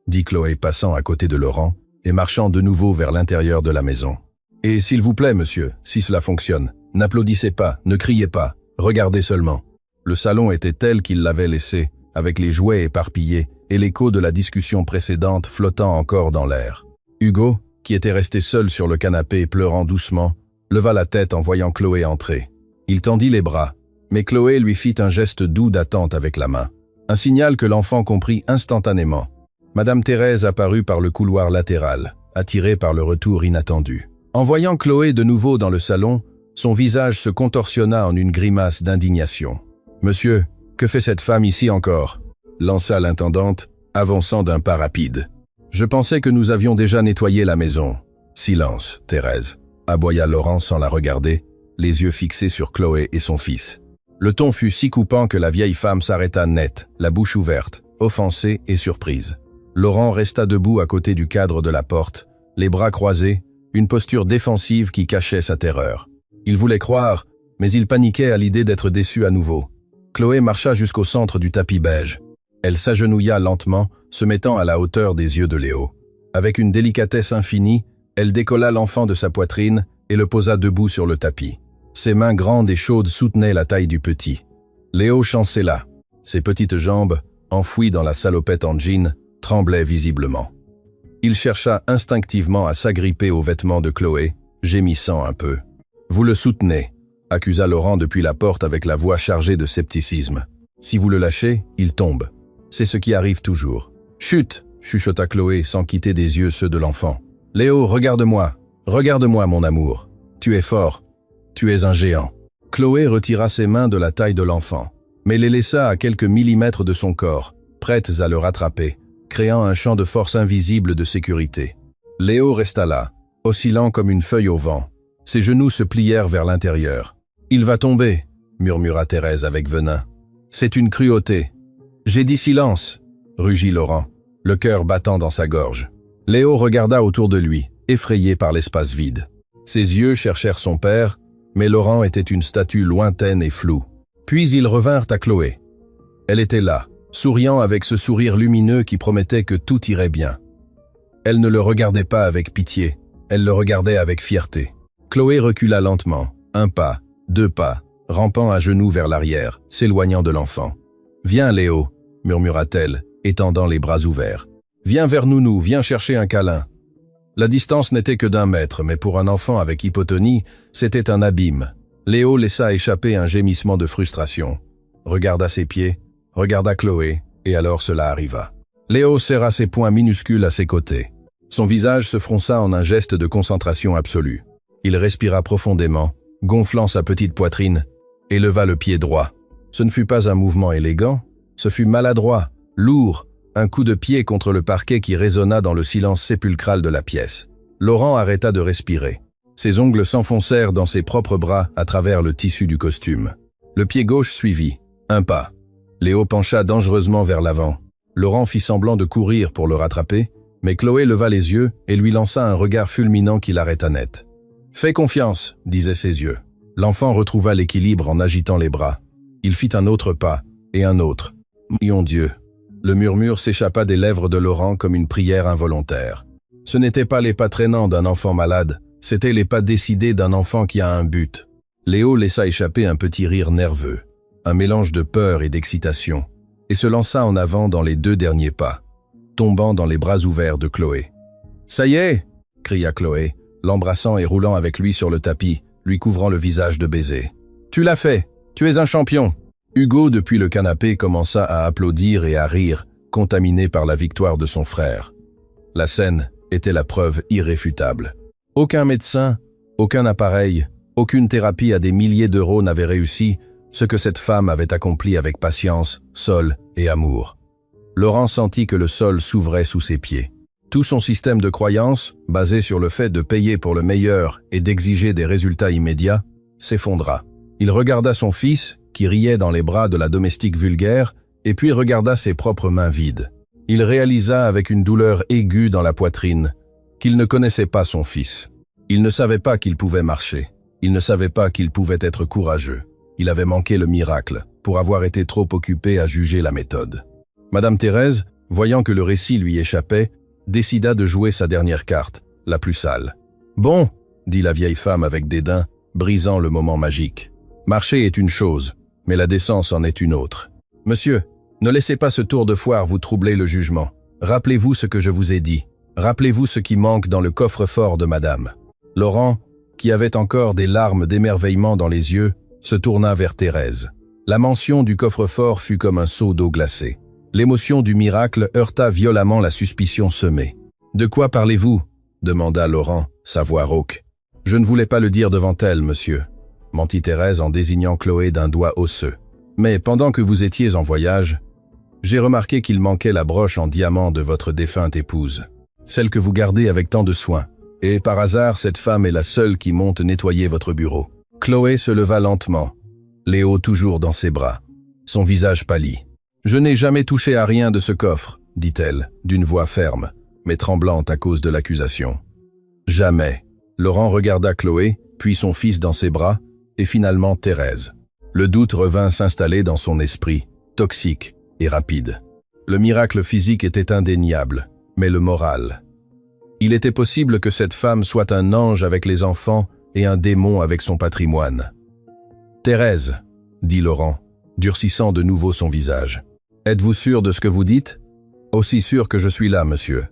dit Chloé passant à côté de Laurent et marchant de nouveau vers l'intérieur de la maison. « Et s'il vous plaît, monsieur, si cela fonctionne, n'applaudissez pas, ne criez pas, regardez seulement. » Le salon était tel qu'il l'avait laissé, avec les jouets éparpillés et l'écho de la discussion précédente flottant encore dans l'air. Hugo, qui était resté seul sur le canapé pleurant doucement, leva la tête en voyant Chloé entrer. Il tendit les bras, mais Chloé lui fit un geste doux d'attente avec la main. Un signal que l'enfant comprit instantanément. Madame Thérèse apparut par le couloir latéral, attirée par le retour inattendu. En voyant Chloé de nouveau dans le salon, son visage se contorsionna en une grimace d'indignation. « Monsieur, que fait cette femme ici encore ?» lança l'intendante, avançant d'un pas rapide. « Je pensais que nous avions déjà nettoyé la maison. »« Silence, Thérèse », aboya Laurent sans la regarder, les yeux fixés sur Chloé et son fils. Le ton fut si coupant que la vieille femme s'arrêta net, la bouche ouverte, offensée et surprise. Laurent resta debout à côté du cadre de la porte, les bras croisés, une posture défensive qui cachait sa terreur. Il voulait croire, mais il paniquait à l'idée d'être déçu à nouveau. Chloé marcha jusqu'au centre du tapis beige. Elle s'agenouilla lentement, se mettant à la hauteur des yeux de Léo. Avec une délicatesse infinie, elle décolla l'enfant de sa poitrine et le posa debout sur le tapis. Ses mains grandes et chaudes soutenaient la taille du petit. Léo chancela. Ses petites jambes, enfouies dans la salopette en jean, tremblaient visiblement. Il chercha instinctivement à s'agripper aux vêtements de Chloé, gémissant un peu. « Vous le soutenez », accusa Laurent depuis la porte avec la voix chargée de scepticisme. « Si vous le lâchez, il tombe. C'est ce qui arrive toujours. »« Chut !» chuchota Chloé sans quitter des yeux ceux de l'enfant. « Léo, regarde-moi, mon amour. Tu es fort. Tu es un géant. » Chloé retira ses mains de la taille de l'enfant, mais les laissa à quelques millimètres de son corps, prêtes à le rattraper, créant un champ de force invisible de sécurité. Léo resta là, oscillant comme une feuille au vent. Ses genoux se plièrent vers l'intérieur. « Il va tomber », murmura Thérèse avec venin. « C'est une cruauté. »« J'ai dit silence », rugit Laurent, le cœur battant dans sa gorge. Léo regarda autour de lui, effrayé par l'espace vide. Ses yeux cherchèrent son père, mais Laurent était une statue lointaine et floue. Puis ils revinrent à Chloé. Elle était là, souriant avec ce sourire lumineux qui promettait que tout irait bien. Elle ne le regardait pas avec pitié, elle le regardait avec fierté. Chloé recula lentement, un pas, deux pas, rampant à genoux vers l'arrière, s'éloignant de l'enfant. « Viens, Léo », murmura-t-elle, étendant les bras ouverts. « Viens vers Nounou, viens chercher un câlin. » La distance n'était que d'1 mètre, mais pour un enfant avec hypotonie, c'était un abîme. Léo laissa échapper un gémissement de frustration. Regarda ses pieds, regarda Chloé, et alors cela arriva. Léo serra ses poings minuscules à ses côtés. Son visage se fronça en un geste de concentration absolue. Il respira profondément, gonflant sa petite poitrine, et leva le pied droit. Ce ne fut pas un mouvement élégant, ce fut maladroit, lourd, un coup de pied contre le parquet qui résonna dans le silence sépulcral de la pièce. Laurent arrêta de respirer. Ses ongles s'enfoncèrent dans ses propres bras à travers le tissu du costume. Le pied gauche suivit. Un pas. Léo pencha dangereusement vers l'avant. Laurent fit semblant de courir pour le rattraper, mais Chloé leva les yeux et lui lança un regard fulminant qui l'arrêta net. « Fais confiance », disaient ses yeux. L'enfant retrouva l'équilibre en agitant les bras. Il fit un autre pas, et un autre. « Mon Dieu !» Le murmure s'échappa des lèvres de Laurent comme une prière involontaire. Ce n'étaient pas les pas traînants d'un enfant malade, c'étaient les pas décidés d'un enfant qui a un but. Léo laissa échapper un petit rire nerveux, un mélange de peur et d'excitation, et se lança en avant dans les 2 derniers pas, tombant dans les bras ouverts de Chloé. « Ça y est !» cria Chloé, l'embrassant et roulant avec lui sur le tapis, lui couvrant le visage de baisers. « Tu l'as fait! Tu es un champion !» Hugo, depuis le canapé, commença à applaudir et à rire, contaminé par la victoire de son frère. La scène était la preuve irréfutable. Aucun médecin, aucun appareil, aucune thérapie à des milliers d'euros n'avait réussi ce que cette femme avait accompli avec patience, sol et amour. Laurent sentit que le sol s'ouvrait sous ses pieds. Tout son système de croyances, basé sur le fait de payer pour le meilleur et d'exiger des résultats immédiats, s'effondra. Il regarda son fils, qui riait dans les bras de la domestique vulgaire, et puis regarda ses propres mains vides. Il réalisa avec une douleur aiguë dans la poitrine qu'il ne connaissait pas son fils. Il ne savait pas qu'il pouvait marcher. Il ne savait pas qu'il pouvait être courageux. Il avait manqué le miracle pour avoir été trop occupé à juger la méthode. Madame Thérèse, voyant que le récit lui échappait, décida de jouer sa dernière carte, la plus sale. « Bon, » dit la vieille femme avec dédain, brisant le moment magique. « Marcher est une chose, mais la décence en est une autre. Monsieur, ne laissez pas ce tour de foire vous troubler le jugement. Rappelez-vous ce que je vous ai dit. Rappelez-vous ce qui manque dans le coffre-fort de madame. » Laurent, qui avait encore des larmes d'émerveillement dans les yeux, se tourna vers Thérèse. La mention du coffre-fort fut comme un seau d'eau glacée. L'émotion du miracle heurta violemment la suspicion semée. « De quoi parlez-vous » demanda Laurent, sa voix rauque. « Je ne voulais pas le dire devant elle, monsieur », mentit Thérèse en désignant Chloé d'un doigt osseux. « Mais pendant que vous étiez en voyage, j'ai remarqué qu'il manquait la broche en diamant de votre défunte épouse, celle que vous gardez avec tant de soin. Et par hasard, cette femme est la seule qui monte nettoyer votre bureau. » Chloé se leva lentement, Léo toujours dans ses bras. Son visage pâlit. « Je n'ai jamais touché à rien de ce coffre, » dit-elle, d'une voix ferme, mais tremblante à cause de l'accusation. « Jamais. » Laurent regarda Chloé, puis son fils dans ses bras, et finalement Thérèse. Le doute revint s'installer dans son esprit, toxique et rapide. Le miracle physique était indéniable, mais le moral... Il était possible que cette femme soit un ange avec les enfants et un démon avec son patrimoine. « Thérèse, » dit Laurent, durcissant de nouveau son visage. « Êtes-vous sûr de ce que vous dites ?»« Aussi sûr que je suis là, monsieur.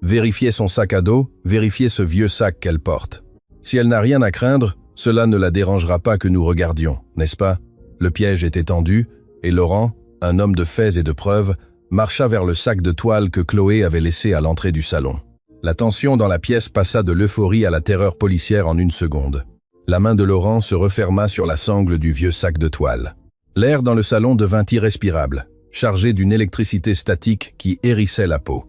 Vérifiez son sac à dos, vérifiez ce vieux sac qu'elle porte. Si elle n'a rien à craindre, cela ne la dérangera pas que nous regardions, n'est-ce pas ?» Le piège était tendu, et Laurent, un homme de faits et de preuves, marcha vers le sac de toile que Chloé avait laissé à l'entrée du salon. La tension dans la pièce passa de l'euphorie à la terreur policière en une seconde. La main de Laurent se referma sur la sangle du vieux sac de toile. L'air dans le salon devint irrespirable, chargé d'une électricité statique qui hérissait la peau.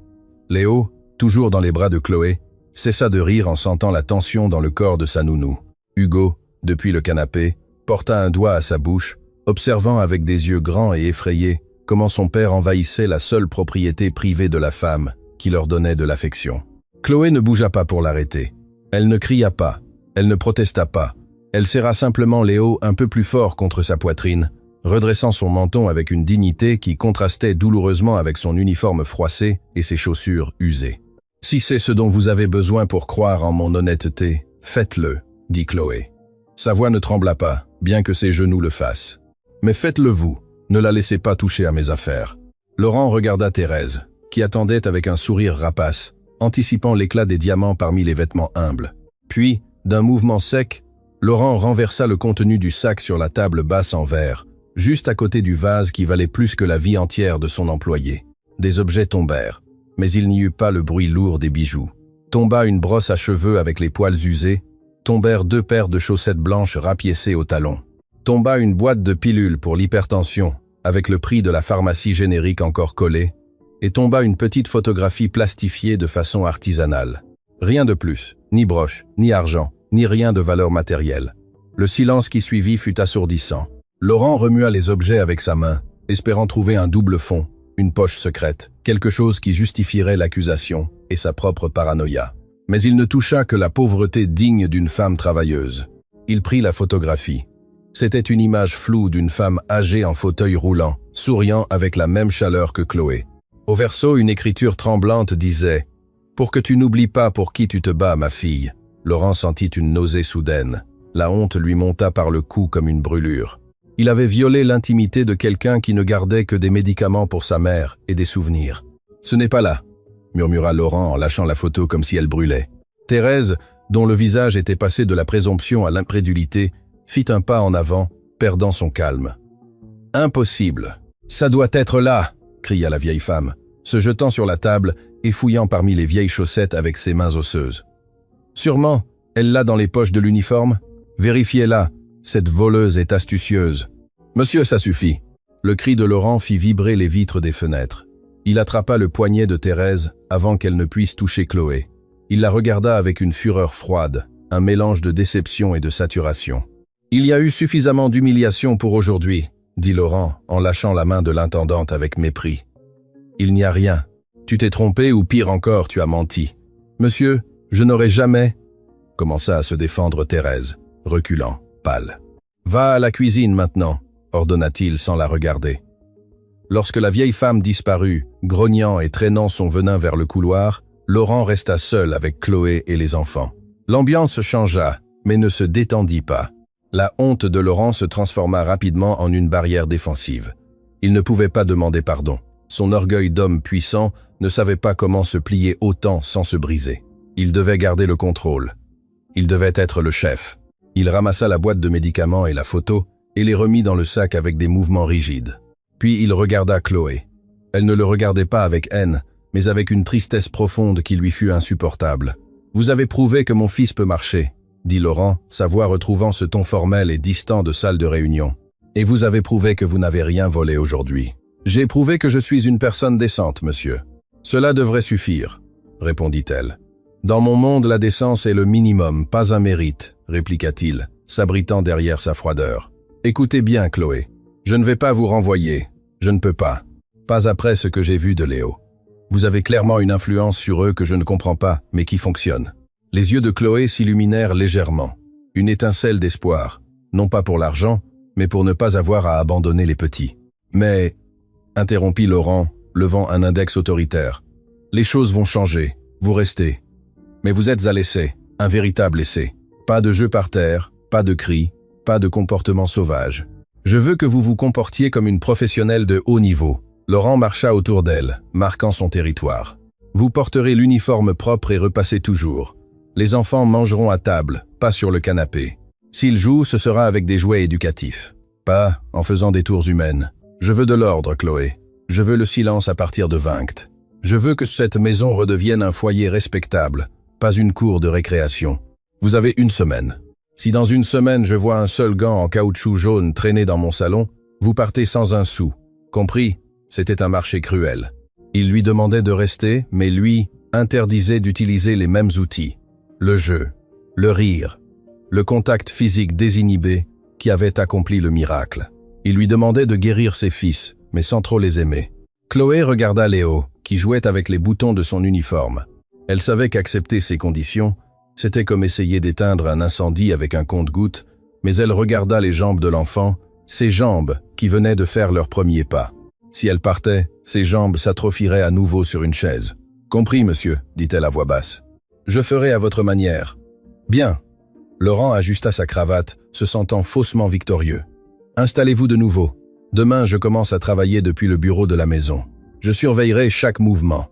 Léo, toujours dans les bras de Chloé, cessa de rire en sentant la tension dans le corps de sa nounou. Hugo, depuis le canapé, porta un doigt à sa bouche, observant avec des yeux grands et effrayés comment son père envahissait la seule propriété privée de la femme qui leur donnait de l'affection. Chloé ne bougea pas pour l'arrêter. Elle ne cria pas, elle ne protesta pas. Elle serra simplement Léo un peu plus fort contre sa poitrine, redressant son menton avec une dignité qui contrastait douloureusement avec son uniforme froissé et ses chaussures usées. « Si c'est ce dont vous avez besoin pour croire en mon honnêteté, faites-le, » dit Chloé. Sa voix ne trembla pas, bien que ses genoux le fassent. « Mais faites-le vous, ne la laissez pas toucher à mes affaires. » Laurent regarda Thérèse, qui attendait avec un sourire rapace, anticipant l'éclat des diamants parmi les vêtements humbles. Puis, d'un mouvement sec, Laurent renversa le contenu du sac sur la table basse en verre, juste à côté du vase qui valait plus que la vie entière de son employé. Des objets tombèrent, mais il n'y eut pas le bruit lourd des bijoux. Tomba une brosse à cheveux avec les poils usés, tombèrent 2 paires de chaussettes blanches rapiécées au talon. Tomba une boîte de pilules pour l'hypertension, avec le prix de la pharmacie générique encore collé, et tomba une petite photographie plastifiée de façon artisanale. Rien de plus, ni broche, ni argent, ni rien de valeur matérielle. Le silence qui suivit fut assourdissant. Laurent remua les objets avec sa main, espérant trouver un double fond, une poche secrète, quelque chose qui justifierait l'accusation et sa propre paranoïa. Mais il ne toucha que la pauvreté digne d'une femme travailleuse. Il prit la photographie. C'était une image floue d'une femme âgée en fauteuil roulant, souriant avec la même chaleur que Chloé. Au verso, une écriture tremblante disait « Pour que tu n'oublies pas pour qui tu te bats, ma fille ». Laurent sentit une nausée soudaine. La honte lui monta par le cou comme une brûlure. Il avait violé l'intimité de quelqu'un qui ne gardait que des médicaments pour sa mère et des souvenirs. « Ce n'est pas là », murmura Laurent en lâchant la photo comme si elle brûlait. Thérèse, dont le visage était passé de la présomption à l'incrédulité, fit un pas en avant, perdant son calme. « Impossible. Ça doit être là !» cria la vieille femme, se jetant sur la table et fouillant parmi les vieilles chaussettes avec ses mains osseuses. « Sûrement, elle l'a dans les poches de l'uniforme. Vérifiez-la, cette voleuse est astucieuse. »« Monsieur, ça suffit !» Le cri de Laurent fit vibrer les vitres des fenêtres. Il attrapa le poignet de Thérèse avant qu'elle ne puisse toucher Chloé. Il la regarda avec une fureur froide, un mélange de déception et de saturation. « Il y a eu suffisamment d'humiliation pour aujourd'hui, » dit Laurent en lâchant la main de l'intendante avec mépris. Il n'y a rien. Tu t'es trompé ou pire encore, tu as menti. Monsieur, je n'aurais jamais... commença à se défendre Thérèse, reculant, pâle. Va à la cuisine maintenant, ordonna-t-il sans la regarder. Lorsque la vieille femme disparut, grognant et traînant son venin vers le couloir, Laurent resta seul avec Chloé et les enfants. L'ambiance changea, mais ne se détendit pas. La honte de Laurent se transforma rapidement en une barrière défensive. Il ne pouvait pas demander pardon. Son orgueil d'homme puissant ne savait pas comment se plier autant sans se briser. Il devait garder le contrôle. Il devait être le chef. Il ramassa la boîte de médicaments et la photo et les remit dans le sac avec des mouvements rigides. Puis il regarda Chloé. Elle ne le regardait pas avec haine, mais avec une tristesse profonde qui lui fut insupportable. « Vous avez prouvé que mon fils peut marcher », dit Laurent, sa voix retrouvant ce ton formel et distant de salle de réunion. « Et vous avez prouvé que vous n'avez rien volé aujourd'hui. »« J'ai prouvé que je suis une personne décente, monsieur. »« Cela devrait suffire, » répondit-elle. « Dans mon monde, la décence est le minimum, pas un mérite, » répliqua-t-il, s'abritant derrière sa froideur. « Écoutez bien, Chloé. Je ne vais pas vous renvoyer. Je ne peux pas. Pas après ce que j'ai vu de Léo. Vous avez clairement une influence sur eux que je ne comprends pas, mais qui fonctionne. » Les yeux de Chloé s'illuminèrent légèrement. Une étincelle d'espoir, non pas pour l'argent, mais pour ne pas avoir à abandonner les petits. « Mais, » interrompit Laurent, levant un index autoritaire, « les choses vont changer. Vous restez. Mais vous êtes à l'essai, un véritable essai. Pas de jeu par terre, pas de cris, pas de comportement sauvage. Je veux que vous vous comportiez comme une professionnelle de haut niveau. » Laurent marcha autour d'elle, marquant son territoire. « Vous porterez l'uniforme propre et repassez toujours. Les enfants mangeront à table, pas sur le canapé. S'ils jouent, ce sera avec des jouets éducatifs. Pas en faisant des tours humaines. Je veux de l'ordre, Chloé. Je veux le silence à partir de 20. Je veux que cette maison redevienne un foyer respectable, pas une cour de récréation. Vous avez 1 semaine. Si dans 1 semaine je vois un seul gant en caoutchouc jaune traîner dans mon salon, vous partez sans un sou. Compris ? C'était un marché cruel. Il lui demandait de rester, mais lui interdisait d'utiliser les mêmes outils. Le jeu, le rire, le contact physique désinhibé qui avait accompli le miracle. Il lui demandait de guérir ses fils, mais sans trop les aimer. Chloé regarda Léo, qui jouait avec les boutons de son uniforme. Elle savait qu'accepter ces conditions, c'était comme essayer d'éteindre un incendie avec un compte-gouttes, mais elle regarda les jambes de l'enfant, ses jambes qui venaient de faire leur premier pas. Si elle partait, ses jambes s'atrophieraient à nouveau sur une chaise. « Compris, monsieur », dit-elle à voix basse. « Je ferai à votre manière. »« Bien. » Laurent ajusta sa cravate, se sentant faussement victorieux. « Installez-vous de nouveau. Demain, je commence à travailler depuis le bureau de la maison. Je surveillerai chaque mouvement.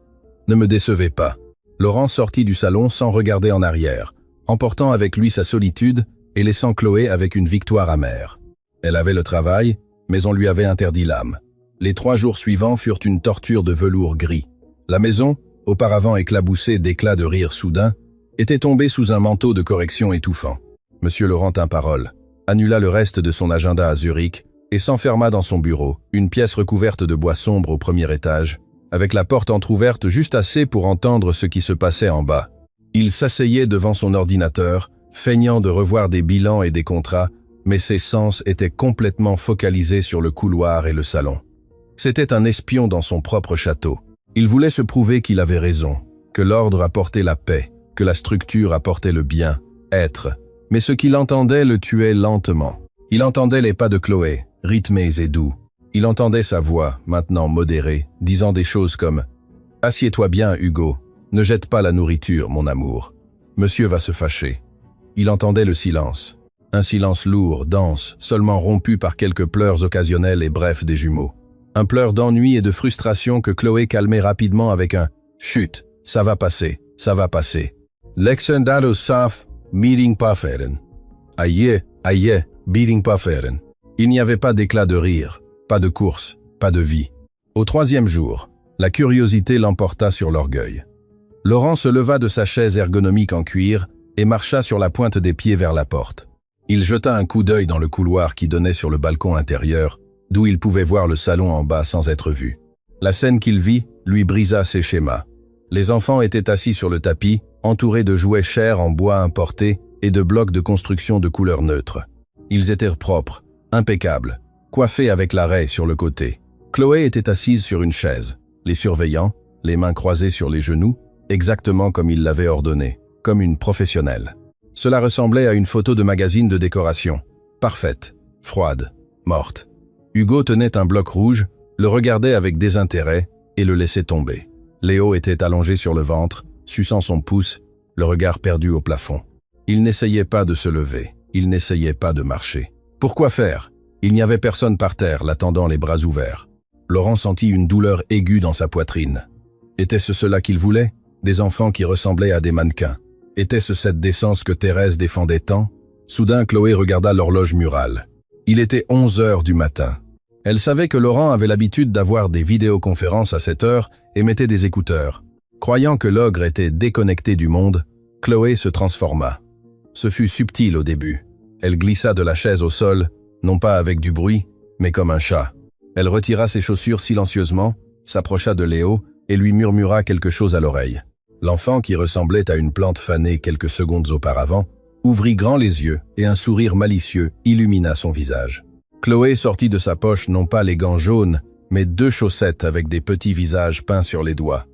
Ne me décevez pas. » Laurent sortit du salon sans regarder en arrière, emportant avec lui sa solitude et laissant Chloé avec une victoire amère. Elle avait le travail, mais on lui avait interdit l'âme. Les 3 jours suivants furent une torture de velours gris. La maison, auparavant éclaboussée d'éclats de rire soudains, était tombée sous un manteau de correction étouffant. Monsieur Laurent tint parole, annula le reste de son agenda à Zurich et s'enferma dans son bureau, une pièce recouverte de bois sombre au premier étage, avec la porte entr'ouverte juste assez pour entendre ce qui se passait en bas. Il s'asseyait devant son ordinateur, feignant de revoir des bilans et des contrats, mais ses sens étaient complètement focalisés sur le couloir et le salon. C'était un espion dans son propre château. Il voulait se prouver qu'il avait raison, que l'ordre apportait la paix, que la structure apportait le bien, être. Mais ce qu'il entendait le tuait lentement. Il entendait les pas de Chloé, rythmés et doux. Il entendait sa voix, maintenant modérée, disant des choses comme « Assieds-toi bien, Hugo. Ne jette pas la nourriture, mon amour. Monsieur va se fâcher. » Il entendait le silence. Un silence lourd, dense, seulement rompu par quelques pleurs occasionnels et brefs des jumeaux. Un pleur d'ennui et de frustration que Chloé calmait rapidement avec un « Chut, ça va passer, ça va passer. » L'exendado saf, meeting pafferen. Aïe, aïe, beating pafferen. Il n'y avait pas d'éclat de rire, pas de course, pas de vie. Au 3e jour, la curiosité l'emporta sur l'orgueil. Laurent se leva de sa chaise ergonomique en cuir et marcha sur la pointe des pieds vers la porte. Il jeta un coup d'œil dans le couloir qui donnait sur le balcon intérieur, d'où il pouvait voir le salon en bas sans être vu. La scène qu'il vit lui brisa ses schémas. Les enfants étaient assis sur le tapis, entourés de jouets chers en bois importé et de blocs de construction de couleur neutre. Ils étaient propres, impeccables, coiffée avec la raie sur le côté. Chloé était assise sur une chaise, les surveillant, les mains croisées sur les genoux, exactement comme il l'avait ordonné, comme une professionnelle. Cela ressemblait à une photo de magazine de décoration. Parfaite, froide, morte. Hugo tenait un bloc rouge, le regardait avec désintérêt et le laissait tomber. Léo était allongé sur le ventre, suçant son pouce, le regard perdu au plafond. Il n'essayait pas de se lever, il n'essayait pas de marcher. Pourquoi faire? Il n'y avait personne par terre, l'attendant les bras ouverts. Laurent sentit une douleur aiguë dans sa poitrine. Était-ce cela qu'il voulait? Des enfants qui ressemblaient à des mannequins. Était-ce cette décence que Thérèse défendait tant? Soudain, Chloé regarda l'horloge murale. Il était 11 heures du matin. Elle savait que Laurent avait l'habitude d'avoir des vidéoconférences à cette heure et mettait des écouteurs. Croyant que l'ogre était déconnecté du monde, Chloé se transforma. Ce fut subtil au début. Elle glissa de la chaise au sol, non pas avec du bruit, mais comme un chat. Elle retira ses chaussures silencieusement, s'approcha de Léo et lui murmura quelque chose à l'oreille. L'enfant, qui ressemblait à une plante fanée quelques secondes auparavant, ouvrit grand les yeux et un sourire malicieux illumina son visage. Chloé sortit de sa poche non pas les gants jaunes, mais 2 chaussettes avec des petits visages peints sur les doigts.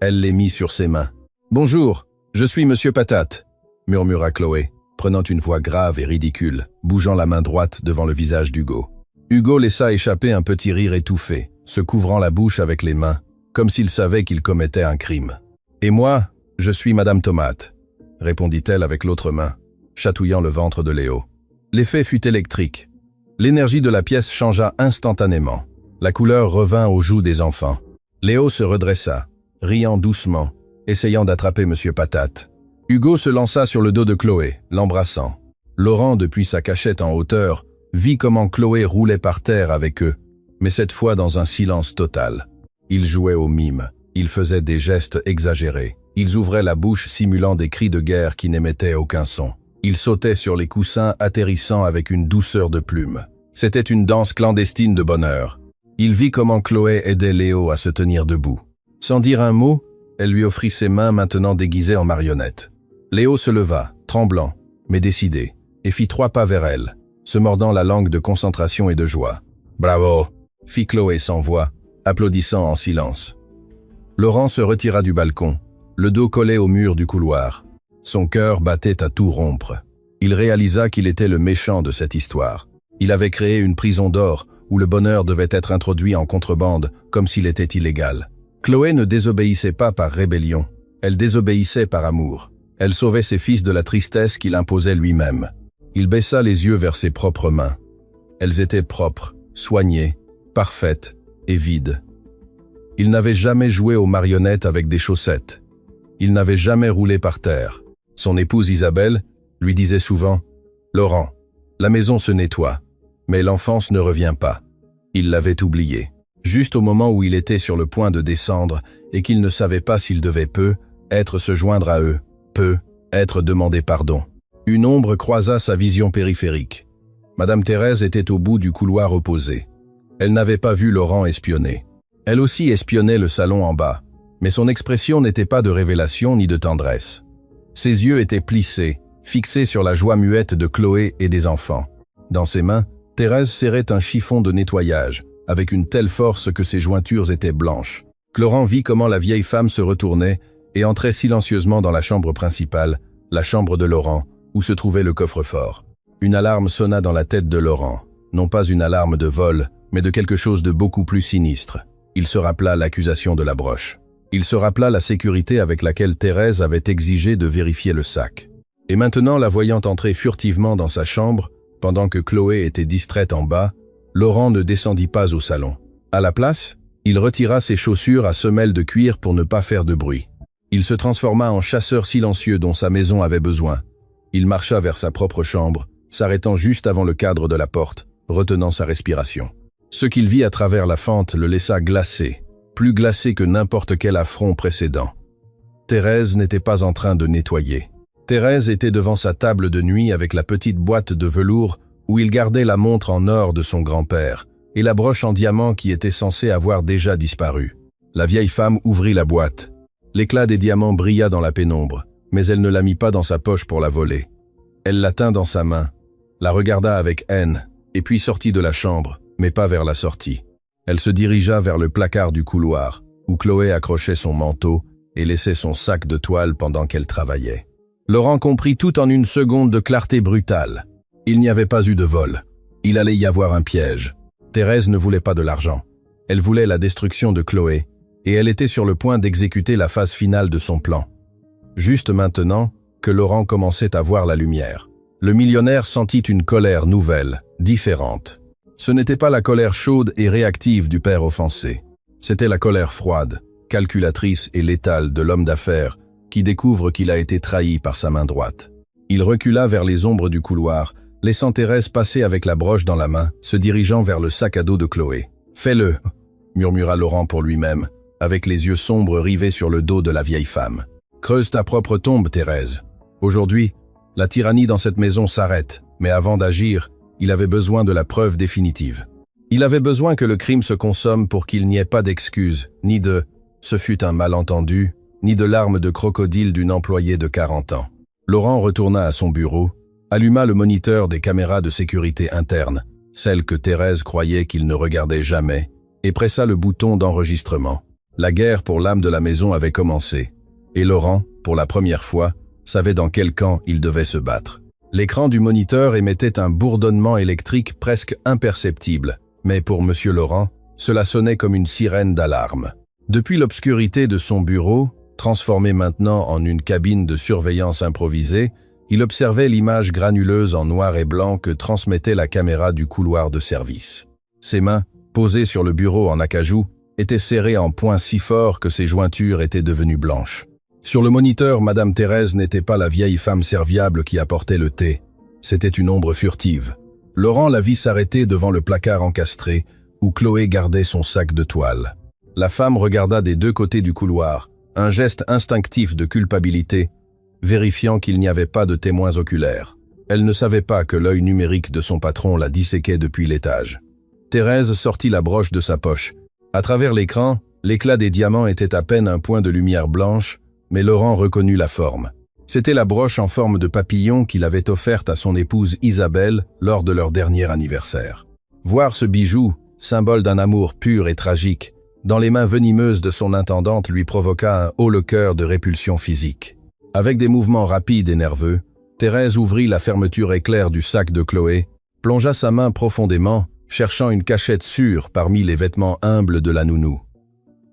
Elle les mit sur ses mains. « Bonjour, je suis Monsieur Patate », murmura Chloé, prenant une voix grave et ridicule, bougeant la main droite devant le visage d'Hugo. Hugo laissa échapper un petit rire étouffé, se couvrant la bouche avec les mains, comme s'il savait qu'il commettait un crime. « Et moi, je suis Madame Tomate », répondit-elle avec l'autre main, chatouillant le ventre de Léo. L'effet fut électrique. L'énergie de la pièce changea instantanément. La couleur revint aux joues des enfants. Léo se redressa, riant doucement, essayant d'attraper Monsieur Patate. Hugo se lança sur le dos de Chloé, l'embrassant. Laurent, depuis sa cachette en hauteur, vit comment Chloé roulait par terre avec eux, mais cette fois dans un silence total. Ils jouaient au mime, ils faisaient des gestes exagérés, ils ouvraient la bouche simulant des cris de guerre qui n'émettaient aucun son. Ils sautaient sur les coussins atterrissant avec une douceur de plume. C'était une danse clandestine de bonheur. Il vit comment Chloé aidait Léo à se tenir debout. Sans dire un mot, elle lui offrit ses mains maintenant déguisées en marionnette. Léo se leva, tremblant, mais décidé, et fit 3 pas vers elle, se mordant la langue de concentration et de joie. « Bravo !» fit Chloé sans voix, applaudissant en silence. Laurent se retira du balcon, le dos collé au mur du couloir. Son cœur battait à tout rompre. Il réalisa qu'il était le méchant de cette histoire. Il avait créé une prison d'or où le bonheur devait être introduit en contrebande comme s'il était illégal. Chloé ne désobéissait pas par rébellion, elle désobéissait par amour. Elle sauvait ses fils de la tristesse qu'il imposait lui-même. Il baissa les yeux vers ses propres mains. Elles étaient propres, soignées, parfaites et vides. Il n'avait jamais joué aux marionnettes avec des chaussettes. Il n'avait jamais roulé par terre. Son épouse Isabelle lui disait souvent « Laurent, la maison se nettoie, mais l'enfance ne revient pas. » Il l'avait oublié. Juste au moment où il était sur le point de descendre et qu'il ne savait pas s'il devait être se joindre à eux, être demander pardon. Une ombre croisa sa vision périphérique. Madame Thérèse était au bout du couloir opposé. Elle n'avait pas vu Laurent espionner. Elle aussi espionnait le salon en bas, mais son expression n'était pas de révélation ni de tendresse. Ses yeux étaient plissés, fixés sur la joie muette de Chloé et des enfants. Dans ses mains, Thérèse serrait un chiffon de nettoyage, avec une telle force que ses jointures étaient blanches. Laurent vit comment la vieille femme se retournait et entrait silencieusement dans la chambre principale, la chambre de Laurent, où se trouvait le coffre-fort. Une alarme sonna dans la tête de Laurent, non pas une alarme de vol, mais de quelque chose de beaucoup plus sinistre. Il se rappela l'accusation de la broche. Il se rappela la sécurité avec laquelle Thérèse avait exigé de vérifier le sac. Et maintenant, la voyant entrer furtivement dans sa chambre, pendant que Chloé était distraite en bas, Laurent ne descendit pas au salon. À la place, il retira ses chaussures à semelles de cuir pour ne pas faire de bruit. Il se transforma en chasseur silencieux dont sa maison avait besoin. Il marcha vers sa propre chambre, s'arrêtant juste avant le cadre de la porte, retenant sa respiration. Ce qu'il vit à travers la fente le laissa glacé, plus glacé que n'importe quel affront précédent. Thérèse n'était pas en train de nettoyer. Thérèse était devant sa table de nuit avec la petite boîte de velours où il gardait la montre en or de son grand-père et la broche en diamant qui était censée avoir déjà disparu. La vieille femme ouvrit la boîte. L'éclat des diamants brilla dans la pénombre, mais elle ne la mit pas dans sa poche pour la voler. Elle la tint dans sa main, la regarda avec haine, et puis sortit de la chambre, mais pas vers la sortie. Elle se dirigea vers le placard du couloir, où Chloé accrochait son manteau et laissait son sac de toile pendant qu'elle travaillait. Laurent comprit tout en une seconde de clarté brutale. Il n'y avait pas eu de vol. Il allait y avoir un piège. Thérèse ne voulait pas de l'argent. Elle voulait la destruction de Chloé, et elle était sur le point d'exécuter la phase finale de son plan. Juste maintenant que Laurent commençait à voir la lumière, le millionnaire sentit une colère nouvelle, différente. Ce n'était pas la colère chaude et réactive du père offensé. C'était la colère froide, calculatrice et létale de l'homme d'affaires qui découvre qu'il a été trahi par sa main droite. Il recula vers les ombres du couloir, laissant Thérèse passer avec la broche dans la main, se dirigeant vers le sac à dos de Chloé. « Fais-le » murmura Laurent pour lui-même, avec les yeux sombres rivés sur le dos de la vieille femme. « Creuse ta propre tombe, Thérèse. Aujourd'hui, la tyrannie dans cette maison s'arrête, mais avant d'agir, il avait besoin de la preuve définitive. Il avait besoin que le crime se consomme pour qu'il n'y ait pas d'excuses, ni de « ce fut un malentendu », ni de larmes de crocodile d'une employée de 40 ans. Laurent retourna à son bureau, alluma le moniteur des caméras de sécurité interne, celle que Thérèse croyait qu'il ne regardait jamais, et pressa le bouton d'enregistrement. La guerre pour l'âme de la maison avait commencé, et Laurent, pour la première fois, savait dans quel camp il devait se battre. L'écran du moniteur émettait un bourdonnement électrique presque imperceptible, mais pour M. Laurent, cela sonnait comme une sirène d'alarme. Depuis l'obscurité de son bureau, transformé maintenant en une cabine de surveillance improvisée, il observait l'image granuleuse en noir et blanc que transmettait la caméra du couloir de service. Ses mains, posées sur le bureau en acajou, étaient serrées en poings si forts que ses jointures étaient devenues blanches. Sur le moniteur, Madame Thérèse n'était pas la vieille femme serviable qui apportait le thé. C'était une ombre furtive. Laurent la vit s'arrêter devant le placard encastré, où Chloé gardait son sac de toile. La femme regarda des deux côtés du couloir, un geste instinctif de culpabilité, vérifiant qu'il n'y avait pas de témoins oculaires. Elle ne savait pas que l'œil numérique de son patron la disséquait depuis l'étage. Thérèse sortit la broche de sa poche. À travers l'écran, l'éclat des diamants était à peine un point de lumière blanche, mais Laurent reconnut la forme. C'était la broche en forme de papillon qu'il avait offerte à son épouse Isabelle lors de leur dernier anniversaire. Voir ce bijou, symbole d'un amour pur et tragique, dans les mains venimeuses de son intendante lui provoqua un haut-le-cœur de répulsion physique. Avec des mouvements rapides et nerveux, Thérèse ouvrit la fermeture éclair du sac de Chloé, plongea sa main profondément, cherchant une cachette sûre parmi les vêtements humbles de la nounou.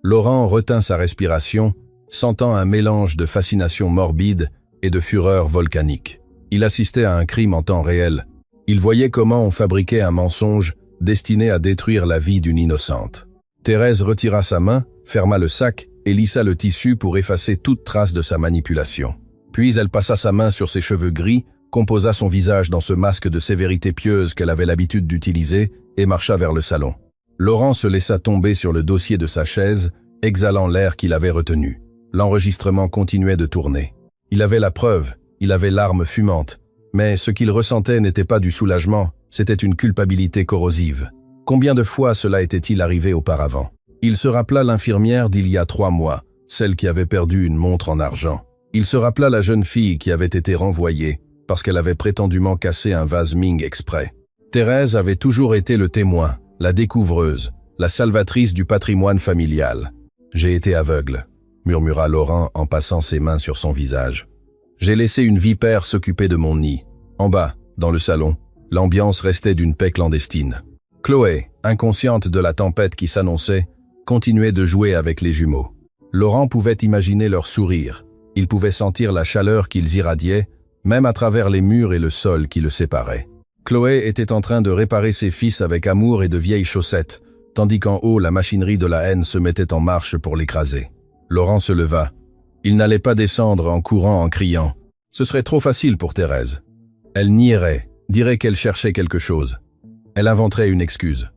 Laurent retint sa respiration, sentant un mélange de fascination morbide et de fureur volcanique. Il assistait à un crime en temps réel. Il voyait comment on fabriquait un mensonge destiné à détruire la vie d'une innocente. Thérèse retira sa main, ferma le sac et lissa le tissu pour effacer toute trace de sa manipulation. Puis elle passa sa main sur ses cheveux gris, composa son visage dans ce masque de sévérité pieuse qu'elle avait l'habitude d'utiliser et marcha vers le salon. Laurent se laissa tomber sur le dossier de sa chaise, exhalant l'air qu'il avait retenu. L'enregistrement continuait de tourner. Il avait la preuve, il avait l'arme fumante, mais ce qu'il ressentait n'était pas du soulagement, c'était une culpabilité corrosive. Combien de fois cela était-il arrivé auparavant? Il se rappela l'infirmière d'il y a 3 mois, celle qui avait perdu une montre en argent. Il se rappela la jeune fille qui avait été renvoyée parce qu'elle avait prétendument cassé un vase Ming exprès. Thérèse avait toujours été le témoin, la découvreuse, la salvatrice du patrimoine familial. « J'ai été aveugle », murmura Laurent en passant ses mains sur son visage. « J'ai laissé une vipère s'occuper de mon nid. » En bas, dans le salon, l'ambiance restait d'une paix clandestine. Chloé, inconsciente de la tempête qui s'annonçait, continuait de jouer avec les jumeaux. Laurent pouvait imaginer leur sourire. Il pouvait sentir la chaleur qu'ils irradiaient, même à travers les murs et le sol qui le séparaient. Chloé était en train de réparer ses fils avec amour et de vieilles chaussettes, tandis qu'en haut, la machinerie de la haine se mettait en marche pour l'écraser. Laurent se leva. Il n'allait pas descendre en courant en criant. Ce serait trop facile pour Thérèse. Elle nierait, dirait qu'elle cherchait quelque chose. Elle inventerait une excuse.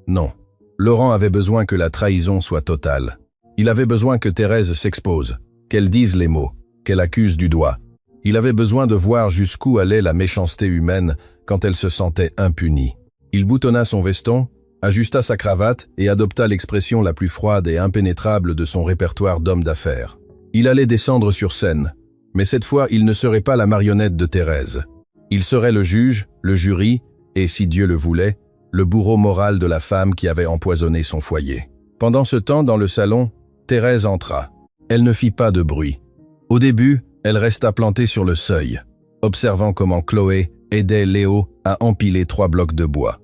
Non. Laurent avait besoin que la trahison soit totale. Il avait besoin que Thérèse s'expose, qu'elle dise les mots, qu'elle accuse du doigt. Il avait besoin de voir jusqu'où allait la méchanceté humaine quand elle se sentait impunie. Il boutonna son veston, ajusta sa cravate et adopta l'expression la plus froide et impénétrable de son répertoire d'homme d'affaires. Il allait descendre sur scène, mais cette fois il ne serait pas la marionnette de Thérèse. Il serait le juge, le jury, et si Dieu le voulait, le bourreau moral de la femme qui avait empoisonné son foyer. Pendant ce temps, dans le salon, Thérèse entra. Elle ne fit pas de bruit. Au début, elle resta plantée sur le seuil, observant comment Chloé aidait Léo à empiler 3 blocs de bois.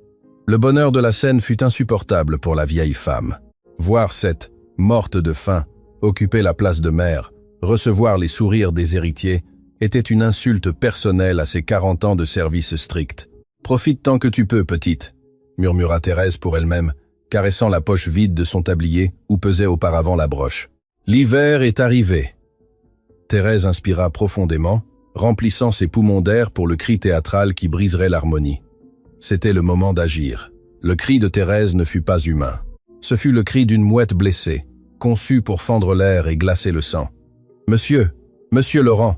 Le bonheur de la scène fut insupportable pour la vieille femme. Voir cette morte de faim occuper la place de mère, recevoir les sourires des héritiers, était une insulte personnelle à ses 40 ans de service strict. « Profite tant que tu peux, petite », murmura Thérèse pour elle-même, caressant la poche vide de son tablier où pesait auparavant la broche. L'hiver est arrivé. Thérèse inspira profondément, remplissant ses poumons d'air pour le cri théâtral qui briserait l'harmonie. C'était le moment d'agir. Le cri de Thérèse ne fut pas humain. Ce fut le cri d'une mouette blessée, conçu pour fendre l'air et glacer le sang. « Monsieur Laurent !»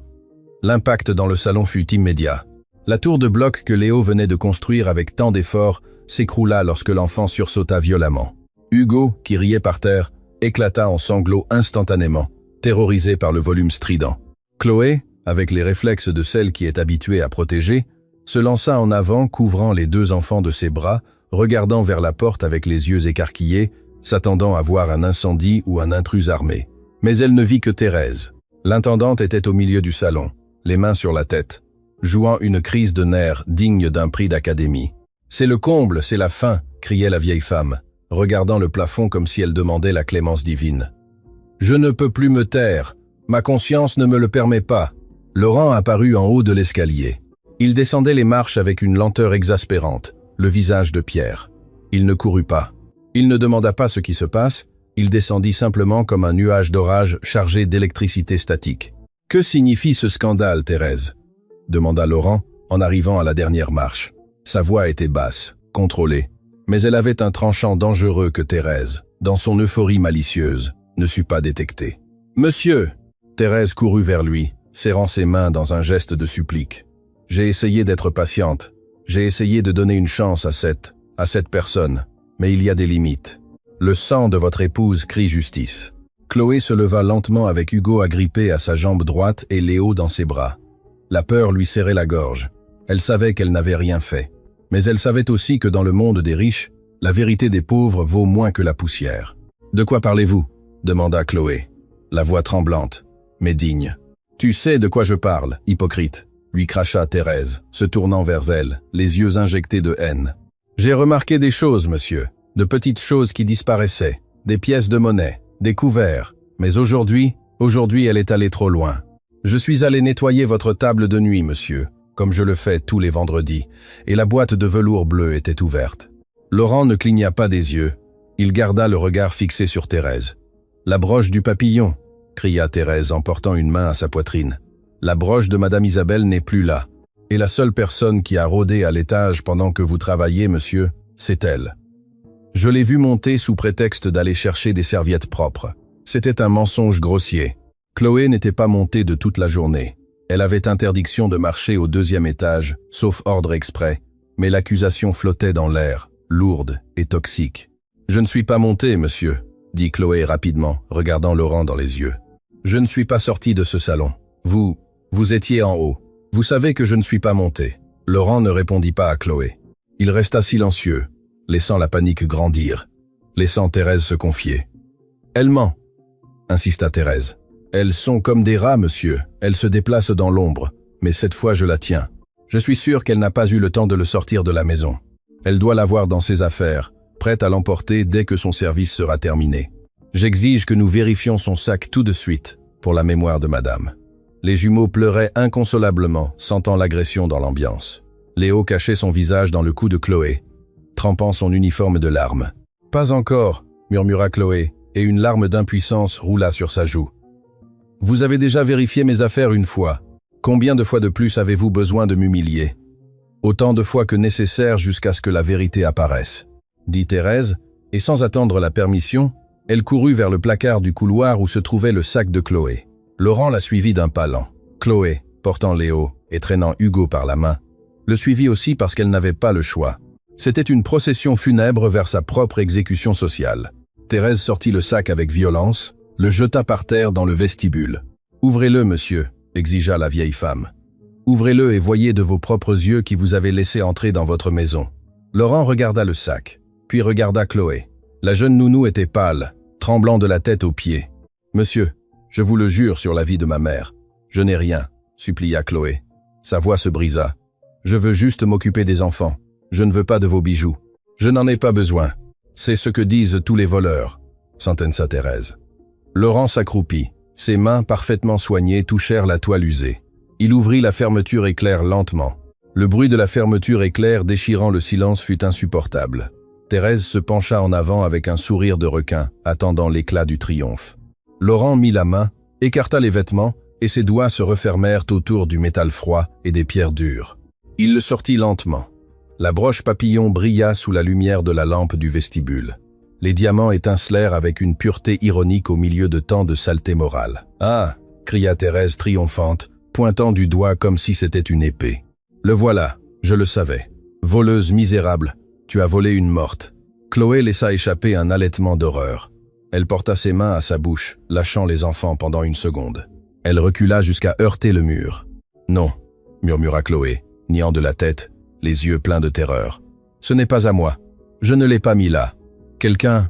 L'impact dans le salon fut immédiat. La tour de blocs que Léo venait de construire avec tant d'efforts s'écroula lorsque l'enfant sursauta violemment. Hugo, qui riait par terre, éclata en sanglots instantanément, terrorisé par le volume strident. Chloé, avec les réflexes de celle qui est habituée à protéger, se lança en avant, couvrant les 2 enfants de ses bras, regardant vers la porte avec les yeux écarquillés, s'attendant à voir un incendie ou un intrus armé. Mais elle ne vit que Thérèse. L'intendante était au milieu du salon, les mains sur la tête, jouant une crise de nerfs digne d'un prix d'académie. « C'est le comble, c'est la fin !» criait la vieille femme, regardant le plafond comme si elle demandait la clémence divine. « Je ne peux plus me taire, ma conscience ne me le permet pas. » Laurent apparut en haut de l'escalier. Il descendait les marches avec une lenteur exaspérante, le visage de pierre. Il ne courut pas. Il ne demanda pas ce qui se passe, il descendit simplement comme un nuage d'orage chargé d'électricité statique. « Que signifie ce scandale, Thérèse ?» demanda Laurent en arrivant à la dernière marche. Sa voix était basse, contrôlée, mais elle avait un tranchant dangereux que Thérèse, dans son euphorie malicieuse, ne sut pas détecter. « Monsieur !» Thérèse courut vers lui, serrant ses mains dans un geste de supplique. « J'ai essayé d'être patiente. J'ai essayé de donner une chance à cette personne, mais il y a des limites. Le sang de votre épouse crie justice. » Chloé se leva lentement avec Hugo agrippé à sa jambe droite et Léo dans ses bras. La peur lui serrait la gorge. Elle savait qu'elle n'avait rien fait. Mais elle savait aussi que dans le monde des riches, la vérité des pauvres vaut moins que la poussière. « De quoi parlez-vous » demanda Chloé, la voix tremblante, mais digne. « Tu sais de quoi je parle, hypocrite » lui cracha Thérèse, se tournant vers elle, les yeux injectés de haine. « J'ai remarqué des choses, monsieur, de petites choses qui disparaissaient, des pièces de monnaie, des couverts, mais aujourd'hui elle est allée trop loin. Je suis allé nettoyer votre table de nuit, monsieur, comme je le fais tous les vendredis, et la boîte de velours bleu était ouverte. » Laurent ne cligna pas des yeux, il garda le regard fixé sur Thérèse. « La broche du papillon !» cria Thérèse en portant une main à sa poitrine. « La broche de Madame Isabelle n'est plus là, et la seule personne qui a rôdé à l'étage pendant que vous travaillez, monsieur, c'est elle. Je l'ai vue monter sous prétexte d'aller chercher des serviettes propres. C'était un mensonge grossier. Chloé n'était pas montée de toute la journée. Elle avait interdiction de marcher au 2e étage, sauf ordre exprès, mais l'accusation flottait dans l'air, lourde et toxique. « Je ne suis pas montée, monsieur », dit Chloé rapidement, regardant Laurent dans les yeux. « Je ne suis pas sortie de ce salon. Vous étiez en haut. Vous savez que je ne suis pas montée. » Laurent ne répondit pas à Chloé. Il resta silencieux, laissant la panique grandir, laissant Thérèse se confier. « Elle ment », insista Thérèse. « Elles sont comme des rats, monsieur. Elles se déplacent dans l'ombre, mais cette fois je la tiens. Je suis sûr qu'elle n'a pas eu le temps de le sortir de la maison. Elle doit l'avoir dans ses affaires, prête à l'emporter dès que son service sera terminé. J'exige que nous vérifions son sac tout de suite, pour la mémoire de madame. » Les jumeaux pleuraient inconsolablement, sentant l'agression dans l'ambiance. Léo cachait son visage dans le cou de Chloé, trempant son uniforme de larmes. « Pas encore », murmura Chloé, et une larme d'impuissance roula sur sa joue. « Vous avez déjà vérifié mes affaires une fois. Combien de fois de plus avez-vous besoin de m'humilier ? Autant de fois que nécessaire jusqu'à ce que la vérité apparaisse, » dit Thérèse, et sans attendre la permission, elle courut vers le placard du couloir où se trouvait le sac de Chloé. Laurent la suivit d'un pas lent. Chloé, portant Léo et traînant Hugo par la main, le suivit aussi parce qu'elle n'avait pas le choix. C'était une procession funèbre vers sa propre exécution sociale. Thérèse sortit le sac avec violence, le jeta par terre dans le vestibule. « Ouvrez-le, monsieur », exigea la vieille femme. « Ouvrez-le et voyez de vos propres yeux qui vous avez laissé entrer dans votre maison. Laurent regarda le sac, puis regarda Chloé. La jeune nounou était pâle, tremblant de la tête aux pieds. « Monsieur, je vous le jure sur la vie de ma mère, je n'ai rien, » supplia Chloé. Sa voix se brisa. « Je veux juste m'occuper des enfants. Je ne veux pas de vos bijoux. Je n'en ai pas besoin. C'est ce que disent tous les voleurs, » sentença Thérèse. Laurent s'accroupit. Ses mains parfaitement soignées touchèrent la toile usée. Il ouvrit la fermeture éclair lentement. Le bruit de la fermeture éclair déchirant le silence fut insupportable. Thérèse se pencha en avant avec un sourire de requin, attendant l'éclat du triomphe. Laurent mit la main, écarta les vêtements, et ses doigts se refermèrent autour du métal froid et des pierres dures. Il le sortit lentement. La broche papillon brilla sous la lumière de la lampe du vestibule. Les diamants étincelèrent avec une pureté ironique au milieu de tant de saleté morale. « Ah !» cria Thérèse triomphante, pointant du doigt comme si c'était une épée. « Le voilà, je le savais. Voleuse misérable, tu as volé une morte. » Chloé laissa échapper un halètement d'horreur. Elle porta ses mains à sa bouche, lâchant les enfants pendant une seconde. Elle recula jusqu'à heurter le mur. « Non !» murmura Chloé, niant de la tête, les yeux pleins de terreur. « Ce n'est pas à moi. Je ne l'ai pas mis là. »« Quelqu'un »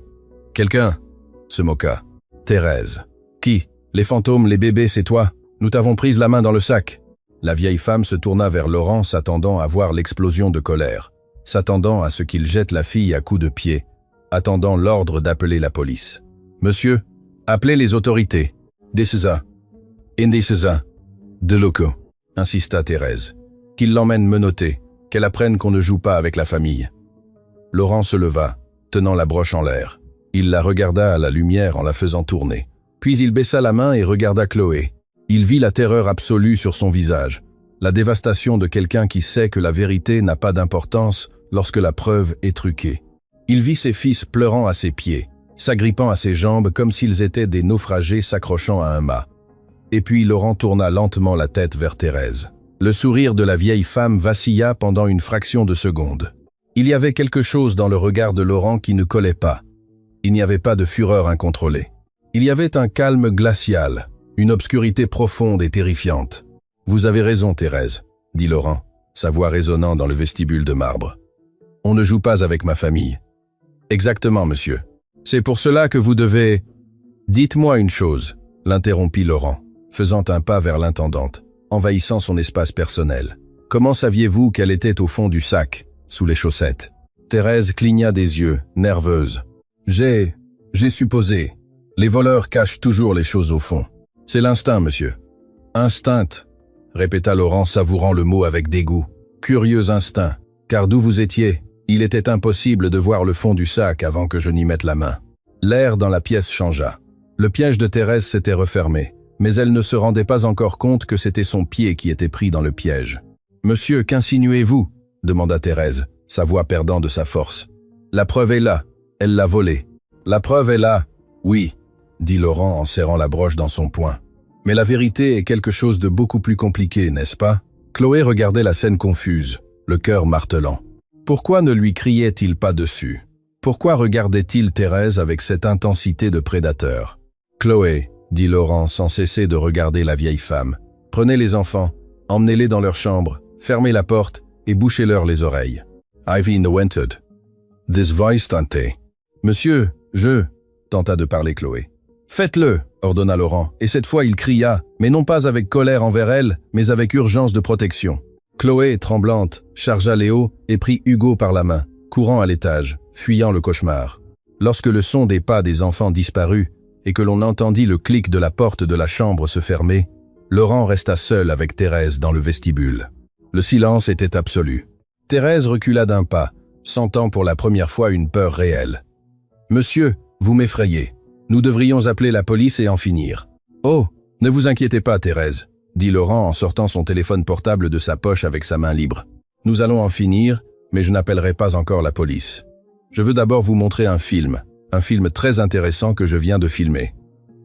se moqua. « Thérèse. »« Qui ? Les fantômes, les bébés, c'est toi ? Nous t'avons prise la main dans le sac. » La vieille femme se tourna vers Laurent, s'attendant à voir l'explosion de colère, s'attendant à ce qu'il jette la fille à coups de pied, attendant l'ordre d'appeler la police. « Monsieur, appelez les autorités. Indécisa. De locaux, » insista Thérèse. « Qu'il l'emmène menotter, qu'elle apprenne qu'on ne joue pas avec la famille. » Laurent se leva, tenant la broche en l'air. Il la regarda à la lumière en la faisant tourner. Puis il baissa la main et regarda Chloé. Il vit la terreur absolue sur son visage, la dévastation de quelqu'un qui sait que la vérité n'a pas d'importance lorsque la preuve est truquée. Il vit ses fils pleurant à ses pieds, s'agrippant à ses jambes comme s'ils étaient des naufragés s'accrochant à un mât. Et puis Laurent tourna lentement la tête vers Thérèse. Le sourire de la vieille femme vacilla pendant une fraction de seconde. Il y avait quelque chose dans le regard de Laurent qui ne collait pas. Il n'y avait pas de fureur incontrôlée. Il y avait un calme glacial, une obscurité profonde et terrifiante. « Vous avez raison, Thérèse, » dit Laurent, sa voix résonnant dans le vestibule de marbre. « On ne joue pas avec ma famille. »« Exactement, monsieur. C'est pour cela que vous devez... »« Dites-moi une chose, » l'interrompit Laurent, faisant un pas vers l'intendante, envahissant son espace personnel. « Comment saviez-vous qu'elle était au fond du sac, sous les chaussettes ?» Thérèse cligna des yeux, nerveuse. « J'ai supposé. Les voleurs cachent toujours les choses au fond. C'est l'instinct, monsieur. »« Instinct » répéta Laurent, savourant le mot avec dégoût. « Curieux instinct, car d'où vous étiez, il était impossible de voir le fond du sac avant que je n'y mette la main. » L'air dans la pièce changea. Le piège de Thérèse s'était refermé, mais elle ne se rendait pas encore compte que c'était son pied qui était pris dans le piège. « Monsieur, qu'insinuez-vous » demanda Thérèse, sa voix perdant de sa force. « La preuve est là, elle l'a volée. »« La preuve est là, oui, » dit Laurent en serrant la broche dans son poing. « Mais la vérité est quelque chose de beaucoup plus compliqué, n'est-ce pas ?» Chloé regardait la scène confuse, le cœur martelant. Pourquoi ne lui criait-il pas dessus? Pourquoi regardait-il Thérèse avec cette intensité de prédateur? « Chloé, » dit Laurent sans cesser de regarder la vieille femme, « prenez les enfants, emmenez-les dans leur chambre, fermez la porte et bouchez-leur les oreilles. » Ivy invented. This voice tenté. « Monsieur, je... » tenta de parler Chloé. « Faites-le » ordonna Laurent, et cette fois il cria, mais non pas avec colère envers elle, mais avec urgence de protection. Chloé, tremblante, chargea Léo et prit Hugo par la main, courant à l'étage, fuyant le cauchemar. Lorsque le son des pas des enfants disparut et que l'on entendit le clic de la porte de la chambre se fermer, Laurent resta seul avec Thérèse dans le vestibule. Le silence était absolu. Thérèse recula d'un pas, sentant pour la première fois une peur réelle. « Monsieur, vous m'effrayez. Nous devrions appeler la police et en finir. »« Oh, ne vous inquiétez pas, Thérèse, » dit Laurent en sortant son téléphone portable de sa poche avec sa main libre. « Nous allons en finir, mais je n'appellerai pas encore la police. Je veux d'abord vous montrer un film très intéressant que je viens de filmer. »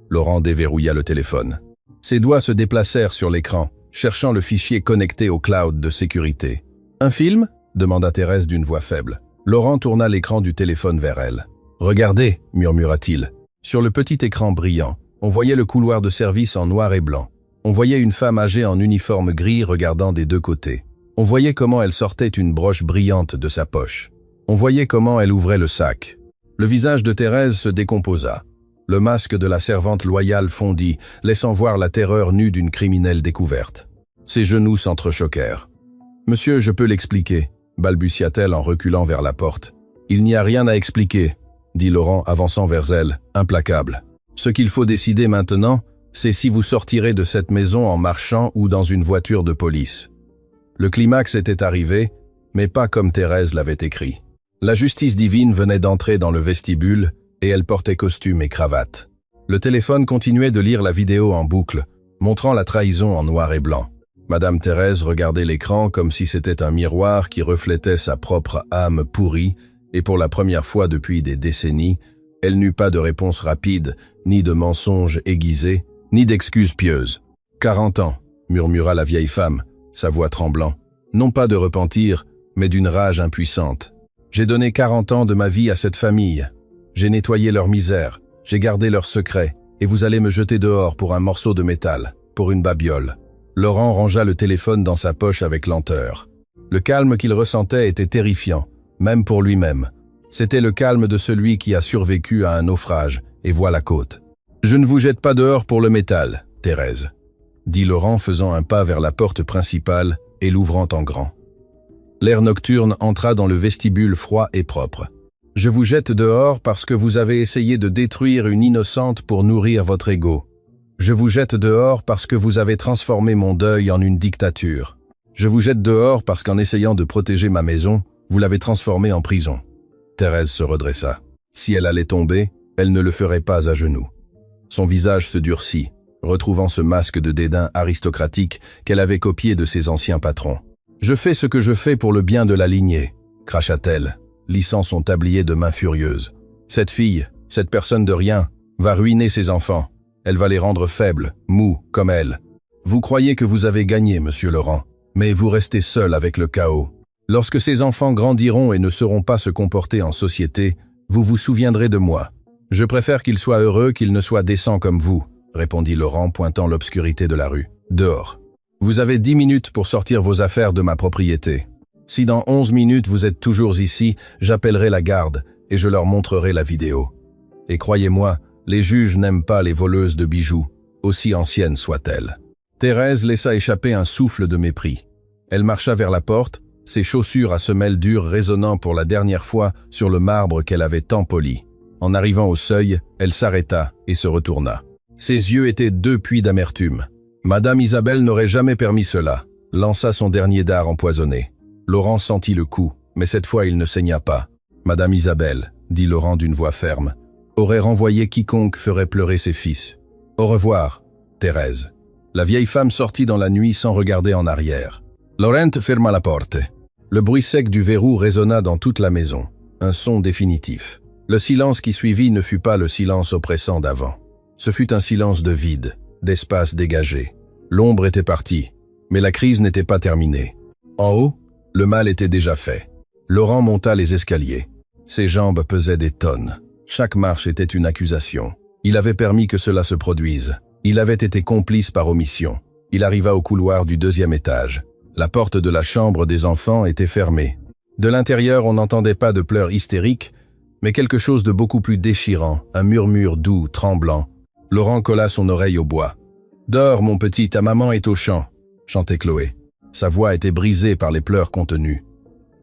Laurent déverrouilla le téléphone. Ses doigts se déplacèrent sur l'écran, cherchant le fichier connecté au cloud de sécurité. « Un film ?» demanda Thérèse d'une voix faible. Laurent tourna l'écran du téléphone vers elle. « Regardez » murmura-t-il. Sur le petit écran brillant, on voyait le couloir de service en noir et blanc. On voyait une femme âgée en uniforme gris regardant des deux côtés. On voyait comment elle sortait une broche brillante de sa poche. On voyait comment elle ouvrait le sac. Le visage de Thérèse se décomposa. Le masque de la servante loyale fondit, laissant voir la terreur nue d'une criminelle découverte. Ses genoux s'entrechoquèrent. « Monsieur, je peux l'expliquer », balbutia-t-elle en reculant vers la porte. « Il n'y a rien à expliquer », dit Laurent avançant vers elle, implacable. « Ce qu'il faut décider maintenant, c'est si vous sortirez de cette maison en marchant ou dans une voiture de police. » Le climax était arrivé, mais pas comme Thérèse l'avait écrit. La justice divine venait d'entrer dans le vestibule et elle portait costume et cravate. Le téléphone continuait de lire la vidéo en boucle, montrant la trahison en noir et blanc. Madame Thérèse regardait l'écran comme si c'était un miroir qui reflétait sa propre âme pourrie et pour la première fois depuis des décennies, elle n'eut pas de réponse rapide, ni de mensonge aiguisé, ni d'excuses pieuses. « 40 ans, murmura la vieille femme, sa voix tremblant. Non pas de repentir, mais d'une rage impuissante. J'ai donné 40 ans de ma vie à cette famille. J'ai nettoyé leur misère, j'ai gardé leurs secrets, et vous allez me jeter dehors pour un morceau de métal, pour une babiole. » Laurent rangea le téléphone dans sa poche avec lenteur. Le calme qu'il ressentait était terrifiant, même pour lui-même. C'était le calme de celui qui a survécu à un naufrage et voit la côte. « Je ne vous jette pas dehors pour le métal, Thérèse, » dit Laurent faisant un pas vers la porte principale et l'ouvrant en grand. L'air nocturne entra dans le vestibule froid et propre. « Je vous jette dehors parce que vous avez essayé de détruire une innocente pour nourrir votre ego. Je vous jette dehors parce que vous avez transformé mon deuil en une dictature. Je vous jette dehors parce qu'en essayant de protéger ma maison, vous l'avez transformée en prison. » Thérèse se redressa. Si elle allait tomber, elle ne le ferait pas à genoux. Son visage se durcit, retrouvant ce masque de dédain aristocratique qu'elle avait copié de ses anciens patrons. « Je fais ce que je fais pour le bien de la lignée », cracha-t-elle, lissant son tablier de main furieuse. « Cette fille, cette personne de rien, va ruiner ses enfants. Elle va les rendre faibles, mous, comme elle. Vous croyez que vous avez gagné, monsieur Laurent, mais vous restez seul avec le chaos. Lorsque ces enfants grandiront et ne sauront pas se comporter en société, vous vous souviendrez de moi. Je préfère qu'ils soient heureux qu'ils ne soient décents comme vous, » répondit Laurent, pointant l'obscurité de la rue. « Dehors. Vous avez 10 minutes pour sortir vos affaires de ma propriété. Si dans 11 minutes vous êtes toujours ici, j'appellerai la garde et je leur montrerai la vidéo. Et croyez-moi, les juges n'aiment pas les voleuses de bijoux, aussi anciennes soient-elles. » Thérèse laissa échapper un souffle de mépris. Elle marcha vers la porte, ses chaussures à semelles dures résonnant pour la dernière fois sur le marbre qu'elle avait tant poli. En arrivant au seuil, elle s'arrêta et se retourna. Ses yeux étaient 2 puits d'amertume. Madame Isabelle n'aurait jamais permis cela, lança son dernier dard empoisonné. Laurent sentit le coup, mais cette fois il ne saigna pas. Madame Isabelle, dit Laurent d'une voix ferme, aurait renvoyé quiconque ferait pleurer ses fils. Au revoir, Thérèse. La vieille femme sortit dans la nuit sans regarder en arrière. Laurent ferma la porte. Le bruit sec du verrou résonna dans toute la maison, un son définitif. Le silence qui suivit ne fut pas le silence oppressant d'avant. Ce fut un silence de vide, d'espace dégagé. L'ombre était partie, mais la crise n'était pas terminée. En haut, le mal était déjà fait. Laurent monta les escaliers. Ses jambes pesaient des tonnes. Chaque marche était une accusation. Il avait permis que cela se produise. Il avait été complice par omission. Il arriva au couloir du 2e étage. La porte de la chambre des enfants était fermée. De l'intérieur, on n'entendait pas de pleurs hystériques, mais quelque chose de beaucoup plus déchirant, un murmure doux, tremblant. Laurent colla son oreille au bois. « Dors, mon petit, ta maman est au champ », chantait Chloé. Sa voix était brisée par les pleurs contenus.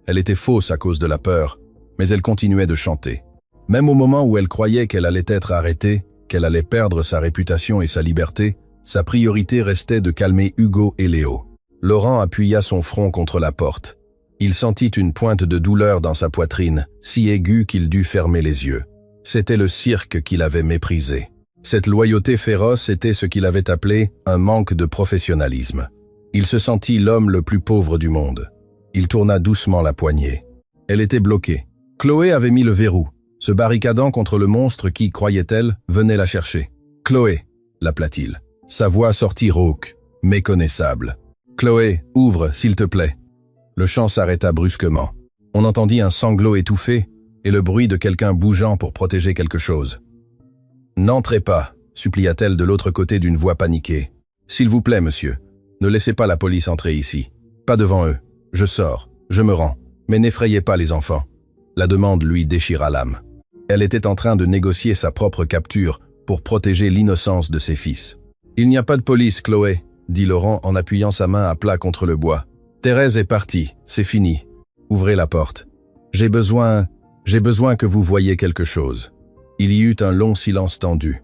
Elle était fausse à cause de la peur, mais elle continuait de chanter. Même au moment où elle croyait qu'elle allait être arrêtée, qu'elle allait perdre sa réputation et sa liberté, sa priorité restait de calmer Hugo et Léo. Laurent appuya son front contre la porte. Il sentit une pointe de douleur dans sa poitrine, si aiguë qu'il dut fermer les yeux. C'était le cirque qu'il avait méprisé. Cette loyauté féroce était ce qu'il avait appelé un manque de professionnalisme. Il se sentit l'homme le plus pauvre du monde. Il tourna doucement la poignée. Elle était bloquée. Chloé avait mis le verrou, se barricadant contre le monstre qui, croyait-elle, venait la chercher. « Chloé !» l'appela-t-il. Sa voix sortit rauque, méconnaissable. « Chloé, ouvre, s'il te plaît. » Le chant s'arrêta brusquement. On entendit un sanglot étouffé et le bruit de quelqu'un bougeant pour protéger quelque chose. « N'entrez pas !» supplia-t-elle de l'autre côté d'une voix paniquée. « S'il vous plaît, monsieur, ne laissez pas la police entrer ici. Pas devant eux. Je sors, je me rends. Mais n'effrayez pas les enfants. » La demande lui déchira l'âme. Elle était en train de négocier sa propre capture pour protéger l'innocence de ses fils. « Il n'y a pas de police, Chloé, » dit Laurent en appuyant sa main à plat contre le bois. « Thérèse est partie, c'est fini. Ouvrez la porte. J'ai besoin que vous voyiez quelque chose. » Il y eut un long silence tendu.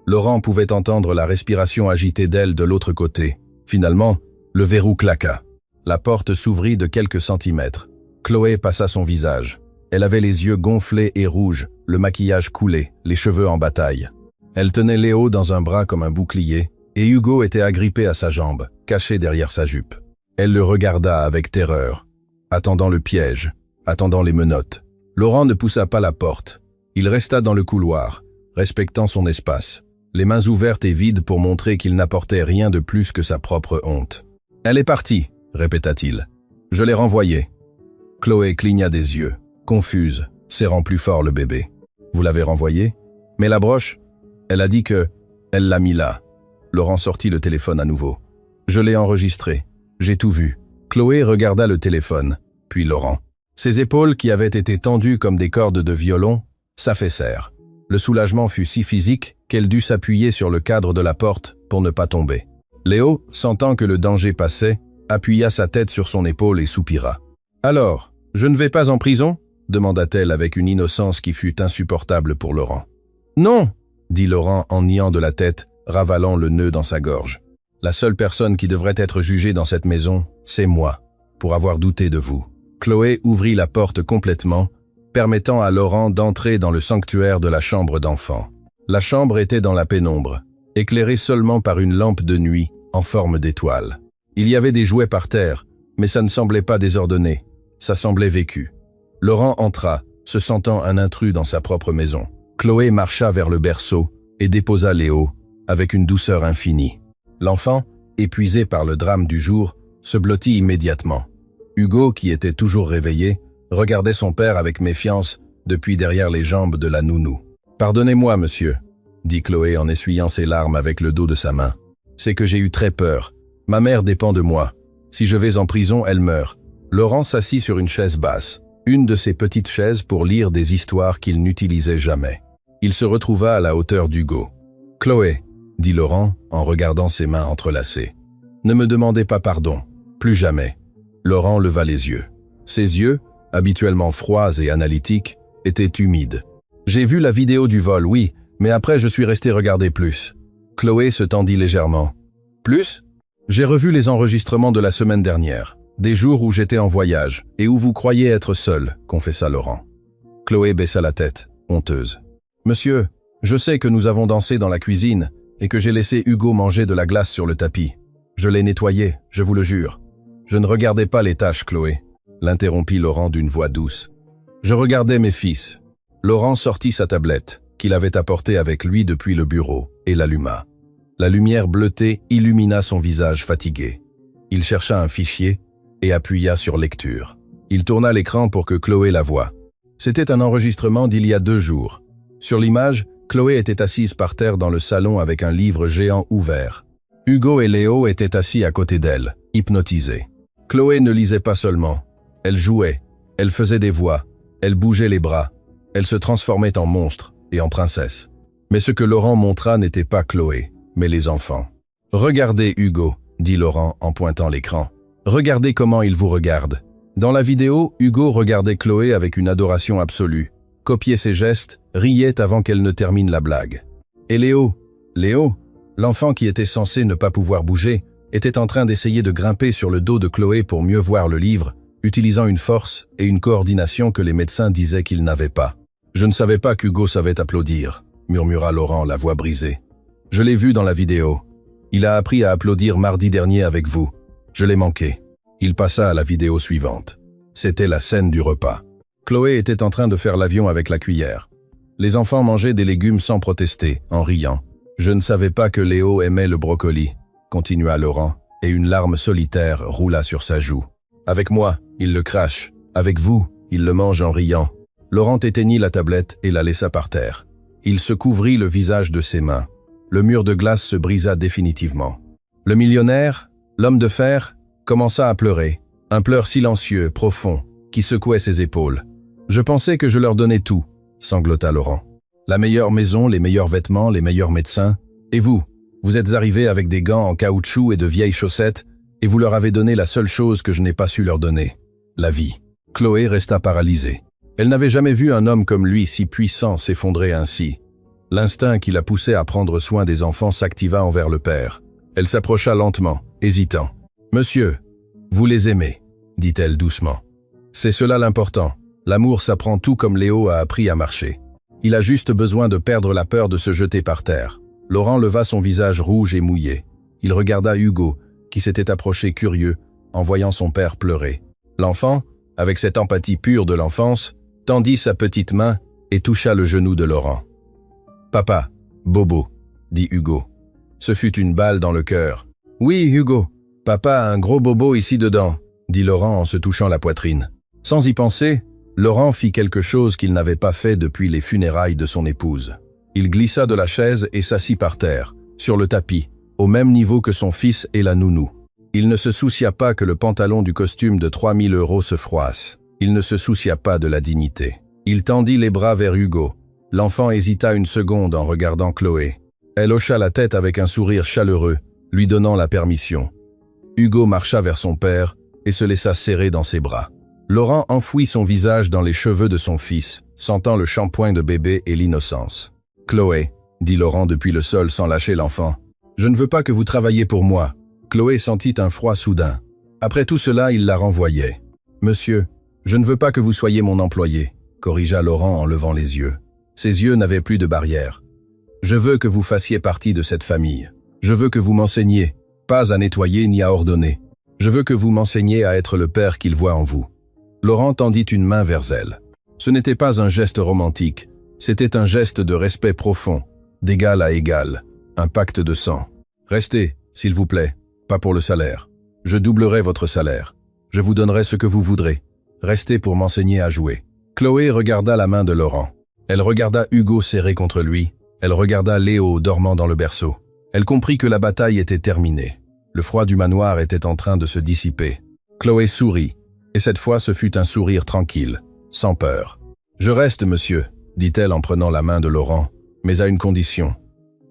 Laurent pouvait entendre la respiration agitée d'elle de l'autre côté. Finalement, le verrou claqua. La porte s'ouvrit de quelques centimètres. Chloé passa son visage. Elle avait les yeux gonflés et rouges, le maquillage coulé, les cheveux en bataille. Elle tenait Léo dans un bras comme un bouclier, et Hugo était agrippé à sa jambe, caché derrière sa jupe. Elle le regarda avec terreur, attendant le piège, attendant les menottes. Laurent ne poussa pas la porte. Il resta dans le couloir, respectant son espace, les mains ouvertes et vides pour montrer qu'il n'apportait rien de plus que sa propre honte. « Elle est partie », répéta-t-il. « Je l'ai renvoyée. » Chloé cligna des yeux, confuse, serrant plus fort le bébé. « Vous l'avez renvoyée? Mais la broche? » Elle a dit que... Elle l'a mis là. Laurent sortit le téléphone à nouveau. « Je l'ai enregistré. J'ai tout vu. » Chloé regarda le téléphone, puis Laurent. Ses épaules, qui avaient été tendues comme des cordes de violon, s'affaissèrent. Le soulagement fut si physique qu'elle dut s'appuyer sur le cadre de la porte pour ne pas tomber. Léo, sentant que le danger passait, appuya sa tête sur son épaule et soupira. « Alors, je ne vais pas en prison ?» demanda-t-elle avec une innocence qui fut insupportable pour Laurent. « Non !» dit Laurent en niant de la tête, ravalant le nœud dans sa gorge. « La seule personne qui devrait être jugée dans cette maison, c'est moi, pour avoir douté de vous. » Chloé ouvrit la porte complètement, permettant à Laurent d'entrer dans le sanctuaire de la chambre d'enfant. La chambre était dans la pénombre, éclairée seulement par une lampe de nuit en forme d'étoile. Il y avait des jouets par terre, mais ça ne semblait pas désordonné, ça semblait vécu. Laurent entra, se sentant un intrus dans sa propre maison. Chloé marcha vers le berceau et déposa Léo, avec une douceur infinie. L'enfant, épuisé par le drame du jour, se blottit immédiatement. Hugo, qui était toujours réveillé, regardait son père avec méfiance depuis derrière les jambes de la nounou. « Pardonnez-moi, monsieur », dit Chloé en essuyant ses larmes avec le dos de sa main. « C'est que j'ai eu très peur. Ma mère dépend de moi. Si je vais en prison, elle meurt. » Laurent s'assit sur une chaise basse, une de ces petites chaises pour lire des histoires qu'il n'utilisait jamais. Il se retrouva à la hauteur d'Hugo. « Chloé », dit Laurent en regardant ses mains entrelacées. « Ne me demandez pas pardon. Plus jamais. » Laurent leva les yeux. Ses yeux, habituellement froids et analytiques, étaient humides. « J'ai vu la vidéo du vol, oui, mais après je suis resté regarder plus. » Chloé se tendit légèrement. « Plus ? J'ai revu les enregistrements de la semaine dernière, des jours où j'étais en voyage et où vous croyiez être seul, confessa Laurent. Chloé baissa la tête, honteuse. « Monsieur, je sais que nous avons dansé dans la cuisine et que j'ai laissé Hugo manger de la glace sur le tapis. Je l'ai nettoyé, je vous le jure. Je ne regardais pas les taches, Chloé. » L'interrompit Laurent d'une voix douce. « Je regardais mes fils. » Laurent sortit sa tablette, qu'il avait apportée avec lui depuis le bureau, et l'alluma. La lumière bleutée illumina son visage fatigué. Il chercha un fichier et appuya sur lecture. Il tourna l'écran pour que Chloé la voie. C'était un enregistrement d'il y a 2 jours. Sur l'image, Chloé était assise par terre dans le salon avec un livre géant ouvert. Hugo et Léo étaient assis à côté d'elle, hypnotisés. Chloé ne lisait pas seulement. Elle jouait, elle faisait des voix, elle bougeait les bras, elle se transformait en monstre et en princesse. Mais ce que Laurent montra n'était pas Chloé, mais les enfants. « Regardez Hugo », dit Laurent en pointant l'écran. « Regardez comment il vous regarde. » Dans la vidéo, Hugo regardait Chloé avec une adoration absolue, copiait ses gestes, riait avant qu'elle ne termine la blague. Et Léo, l'enfant qui était censé ne pas pouvoir bouger, était en train d'essayer de grimper sur le dos de Chloé pour mieux voir le livre, utilisant une force et une coordination que les médecins disaient qu'il n'avait pas. « Je ne savais pas qu'Hugo savait applaudir », murmura Laurent, la voix brisée. « Je l'ai vu dans la vidéo. Il a appris à applaudir mardi dernier avec vous. Je l'ai manqué. » Il passa à la vidéo suivante. C'était la scène du repas. Chloé était en train de faire l'avion avec la cuillère. Les enfants mangeaient des légumes sans protester, en riant. « Je ne savais pas que Léo aimait le brocoli », continua Laurent, et une larme solitaire roula sur sa joue. « Avec moi, il le crache. Avec vous, il le mange en riant. » Laurent éteignit la tablette et la laissa par terre. Il se couvrit le visage de ses mains. Le mur de glace se brisa définitivement. Le millionnaire, l'homme de fer, commença à pleurer. Un pleur silencieux, profond, qui secouait ses épaules. Je pensais que je leur donnais tout, sanglota Laurent. La meilleure maison, les meilleurs vêtements, les meilleurs médecins. Et vous êtes arrivés avec des gants en caoutchouc et de vieilles chaussettes, et vous leur avez donné la seule chose que je n'ai pas su leur donner, la vie. Chloé resta paralysée. Elle n'avait jamais vu un homme comme lui si puissant s'effondrer ainsi. L'instinct qui la poussait à prendre soin des enfants s'activa envers le père. Elle s'approcha lentement, hésitant. « Monsieur, vous les aimez, dit-elle doucement. C'est cela l'important. L'amour s'apprend tout comme Léo a appris à marcher. Il a juste besoin de perdre la peur de se jeter par terre. » Laurent leva son visage rouge et mouillé. Il regarda Hugo, qui s'était approché curieux, en voyant son père pleurer. L'enfant, avec cette empathie pure de l'enfance, tendit sa petite main et toucha le genou de Laurent. « Papa, Bobo, » dit Hugo. Ce fut une balle dans le cœur. « Oui, Hugo, papa a un gros bobo ici dedans, » dit Laurent en se touchant la poitrine. Sans y penser, Laurent fit quelque chose qu'il n'avait pas fait depuis les funérailles de son épouse. Il glissa de la chaise et s'assit par terre, sur le tapis, au même niveau que son fils et la nounou. Il ne se soucia pas que le pantalon du costume de 3000 € se froisse. Il ne se soucia pas de la dignité. Il tendit les bras vers Hugo. L'enfant hésita une seconde en regardant Chloé. Elle hocha la tête avec un sourire chaleureux, lui donnant la permission. Hugo marcha vers son père et se laissa serrer dans ses bras. Laurent enfouit son visage dans les cheveux de son fils, sentant le shampoing de bébé et l'innocence. « Chloé, » dit Laurent depuis le sol sans lâcher l'enfant, « je ne veux pas que vous travailliez pour moi. » Chloé sentit un froid soudain. Après tout cela, il la renvoyait. « Monsieur, je ne veux pas que vous soyez mon employé, » corrigea Laurent en levant les yeux. Ses yeux n'avaient plus de barrière. « Je veux que vous fassiez partie de cette famille. Je veux que vous m'enseigniez, pas à nettoyer ni à ordonner. Je veux que vous m'enseigniez à être le père qu'il voit en vous. » Laurent tendit une main vers elle. Ce n'était pas un geste romantique, c'était un geste de respect profond, d'égal à égal, un pacte de sang. « Restez, s'il vous plaît, pas pour le salaire. Je doublerai votre salaire. Je vous donnerai ce que vous voudrez. Restez pour m'enseigner à jouer. » Chloé regarda la main de Laurent. Elle regarda Hugo serré contre lui. Elle regarda Léo dormant dans le berceau. Elle comprit que la bataille était terminée. Le froid du manoir était en train de se dissiper. Chloé sourit, et cette fois ce fut un sourire tranquille, sans peur. « Je reste, monsieur, » dit-elle en prenant la main de Laurent, « mais à une condition. »«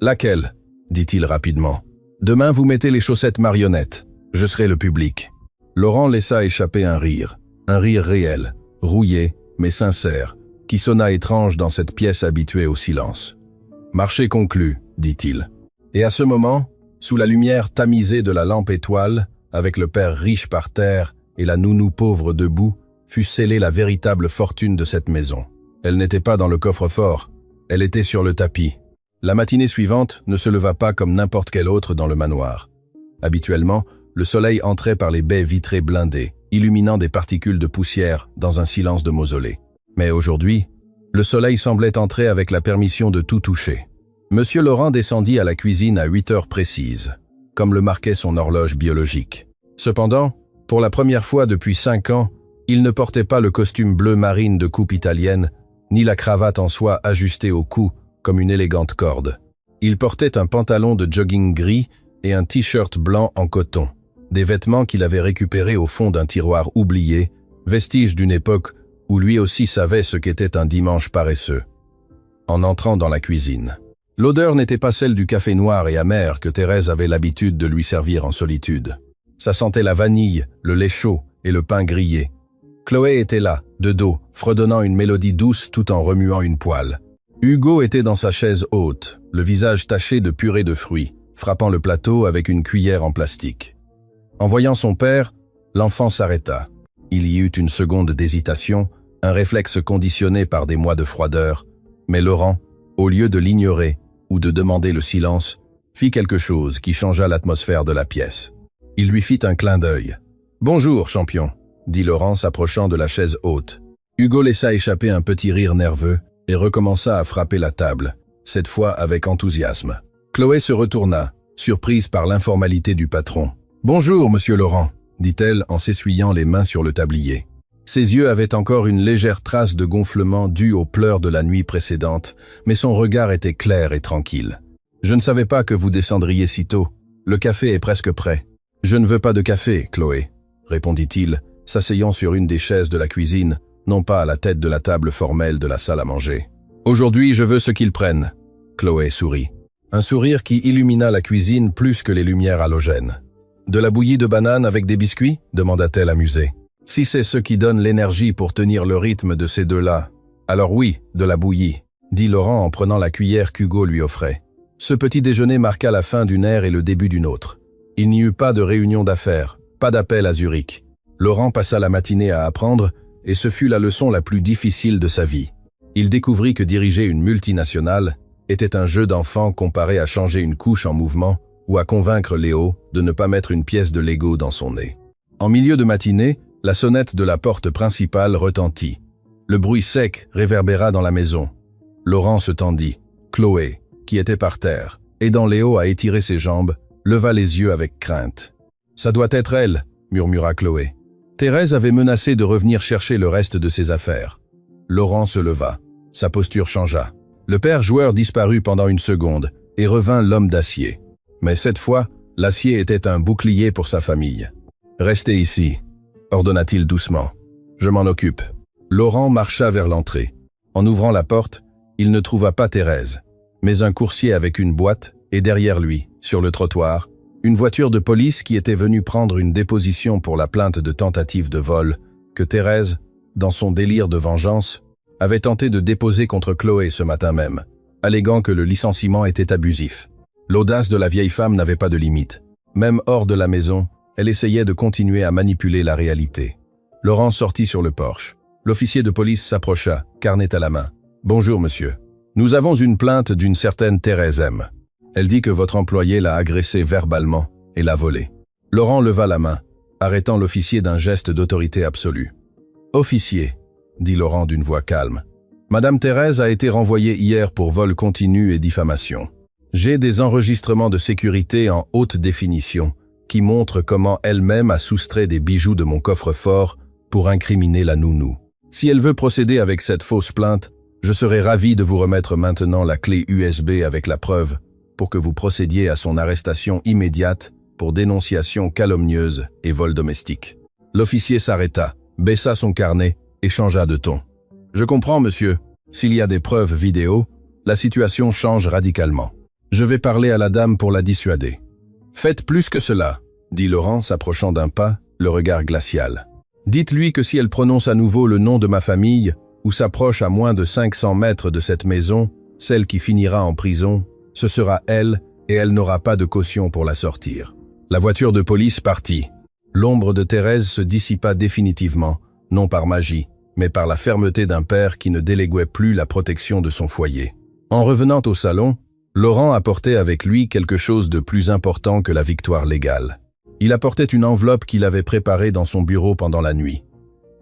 Laquelle ?» dit-il rapidement. « Demain vous mettez les chaussettes marionnettes. Je serai le public. » Laurent laissa échapper un rire réel, rouillé, mais sincère, qui sonna étrange dans cette pièce habituée au silence. « Marché conclu, » dit-il. Et à ce moment, sous la lumière tamisée de la lampe étoile, avec le père riche par terre et la nounou pauvre debout, fut scellée la véritable fortune de cette maison. Elle n'était pas dans le coffre-fort, elle était sur le tapis. La matinée suivante ne se leva pas comme n'importe quelle autre dans le manoir. Habituellement, le soleil entrait par les baies vitrées blindées, illuminant des particules de poussière dans un silence de mausolée. Mais aujourd'hui, le soleil semblait entrer avec la permission de tout toucher. Monsieur Laurent descendit à la cuisine à 8 heures précises, comme le marquait son horloge biologique. Cependant, pour la première fois depuis 5 ans, il ne portait pas le costume bleu marine de coupe italienne, ni la cravate en soie ajustée au cou comme une élégante corde. Il portait un pantalon de jogging gris et un t-shirt blanc en coton, des vêtements qu'il avait récupérés au fond d'un tiroir oublié, vestige d'une époque où lui aussi savait ce qu'était un dimanche paresseux. En entrant dans la cuisine, l'odeur n'était pas celle du café noir et amer que Thérèse avait l'habitude de lui servir en solitude. Ça sentait la vanille, le lait chaud et le pain grillé. Chloé était là, de dos, fredonnant une mélodie douce tout en remuant une poêle. Hugo était dans sa chaise haute, le visage taché de purée de fruits, frappant le plateau avec une cuillère en plastique. En voyant son père, l'enfant s'arrêta. Il y eut une seconde d'hésitation, un réflexe conditionné par des mois de froideur, mais Laurent, au lieu de l'ignorer ou de demander le silence, fit quelque chose qui changea l'atmosphère de la pièce. Il lui fit un clin d'œil. « Bonjour, champion », dit Laurent s'approchant de la chaise haute. Hugo laissa échapper un petit rire nerveux et recommença à frapper la table, cette fois avec enthousiasme. Chloé se retourna, surprise par l'informalité du patron. « Bonjour, monsieur Laurent », dit-elle en s'essuyant les mains sur le tablier. Ses yeux avaient encore une légère trace de gonflement due aux pleurs de la nuit précédente, mais son regard était clair et tranquille. « Je ne savais pas que vous descendriez si tôt. Le café est presque prêt. »« Je ne veux pas de café, Chloé, » répondit-il, s'asseyant sur une des chaises de la cuisine, non pas à la tête de la table formelle de la salle à manger. « Aujourd'hui, je veux ce qu'ils prennent. » Chloé sourit. Un sourire qui illumina la cuisine plus que les lumières halogènes. « De la bouillie de banane avec des biscuits ?» demanda-t-elle amusée. « Si c'est ce qui donne l'énergie pour tenir le rythme de ces deux-là, alors oui, de la bouillie, » dit Laurent en prenant la cuillère qu'Hugo lui offrait. Ce petit déjeuner marqua la fin d'une ère et le début d'une autre. Il n'y eut pas de réunion d'affaires, pas d'appel à Zurich. Laurent passa la matinée à apprendre, et ce fut la leçon la plus difficile de sa vie. Il découvrit que diriger une multinationale était un jeu d'enfant comparé à changer une couche en mouvement ou à convaincre Léo de ne pas mettre une pièce de Lego dans son nez. En milieu de matinée, la sonnette de la porte principale retentit. Le bruit sec réverbéra dans la maison. Laurent se tendit. Chloé, qui était par terre, aidant Léo à étirer ses jambes, leva les yeux avec crainte. « Ça doit être elle », murmura Chloé. Thérèse avait menacé de revenir chercher le reste de ses affaires. Laurent se leva. Sa posture changea. Le père joueur disparut pendant une seconde et revint l'homme d'acier. Mais cette fois, l'acier était un bouclier pour sa famille. « Restez ici », ordonna-t-il doucement. « Je m'en occupe. » Laurent marcha vers l'entrée. En ouvrant la porte, il ne trouva pas Thérèse, mais un coursier avec une boîte et derrière lui, sur le trottoir, une voiture de police qui était venue prendre une déposition pour la plainte de tentative de vol que Thérèse, dans son délire de vengeance, avait tenté de déposer contre Chloé ce matin même, alléguant que le licenciement était abusif. L'audace de la vieille femme n'avait pas de limite. Même hors de la maison, elle essayait de continuer à manipuler la réalité. Laurent sortit sur le porche. L'officier de police s'approcha, carnet à la main. « Bonjour, monsieur. Nous avons une plainte d'une certaine Thérèse M. Elle dit que votre employé l'a agressée verbalement et l'a volée. » Laurent leva la main, arrêtant l'officier d'un geste d'autorité absolue. « Officier, » dit Laurent d'une voix calme. « Madame Thérèse a été renvoyée hier pour vol continu et diffamation. J'ai des enregistrements de sécurité en haute définition qui montrent comment elle-même a soustrait des bijoux de mon coffre-fort pour incriminer la nounou. Si elle veut procéder avec cette fausse plainte, je serai ravi de vous remettre maintenant la clé USB avec la preuve pour que vous procédiez à son arrestation immédiate pour dénonciation calomnieuse et vol domestique. » L'officier s'arrêta, baissa son carnet et changea de ton. « Je comprends, monsieur. S'il y a des preuves vidéo, la situation change radicalement. Je vais parler à la dame pour la dissuader. »« Faites plus que cela, » dit Laurent s'approchant d'un pas, le regard glacial. « Dites-lui que si elle prononce à nouveau le nom de ma famille ou s'approche à moins de 500 mètres de cette maison, celle qui finira en prison, ce sera elle et elle n'aura pas de caution pour la sortir. » La voiture de police partit. L'ombre de Thérèse se dissipa définitivement, non par magie, mais par la fermeté d'un père qui ne déléguait plus la protection de son foyer. En revenant au salon, Laurent apportait avec lui quelque chose de plus important que la victoire légale. Il apportait une enveloppe qu'il avait préparée dans son bureau pendant la nuit.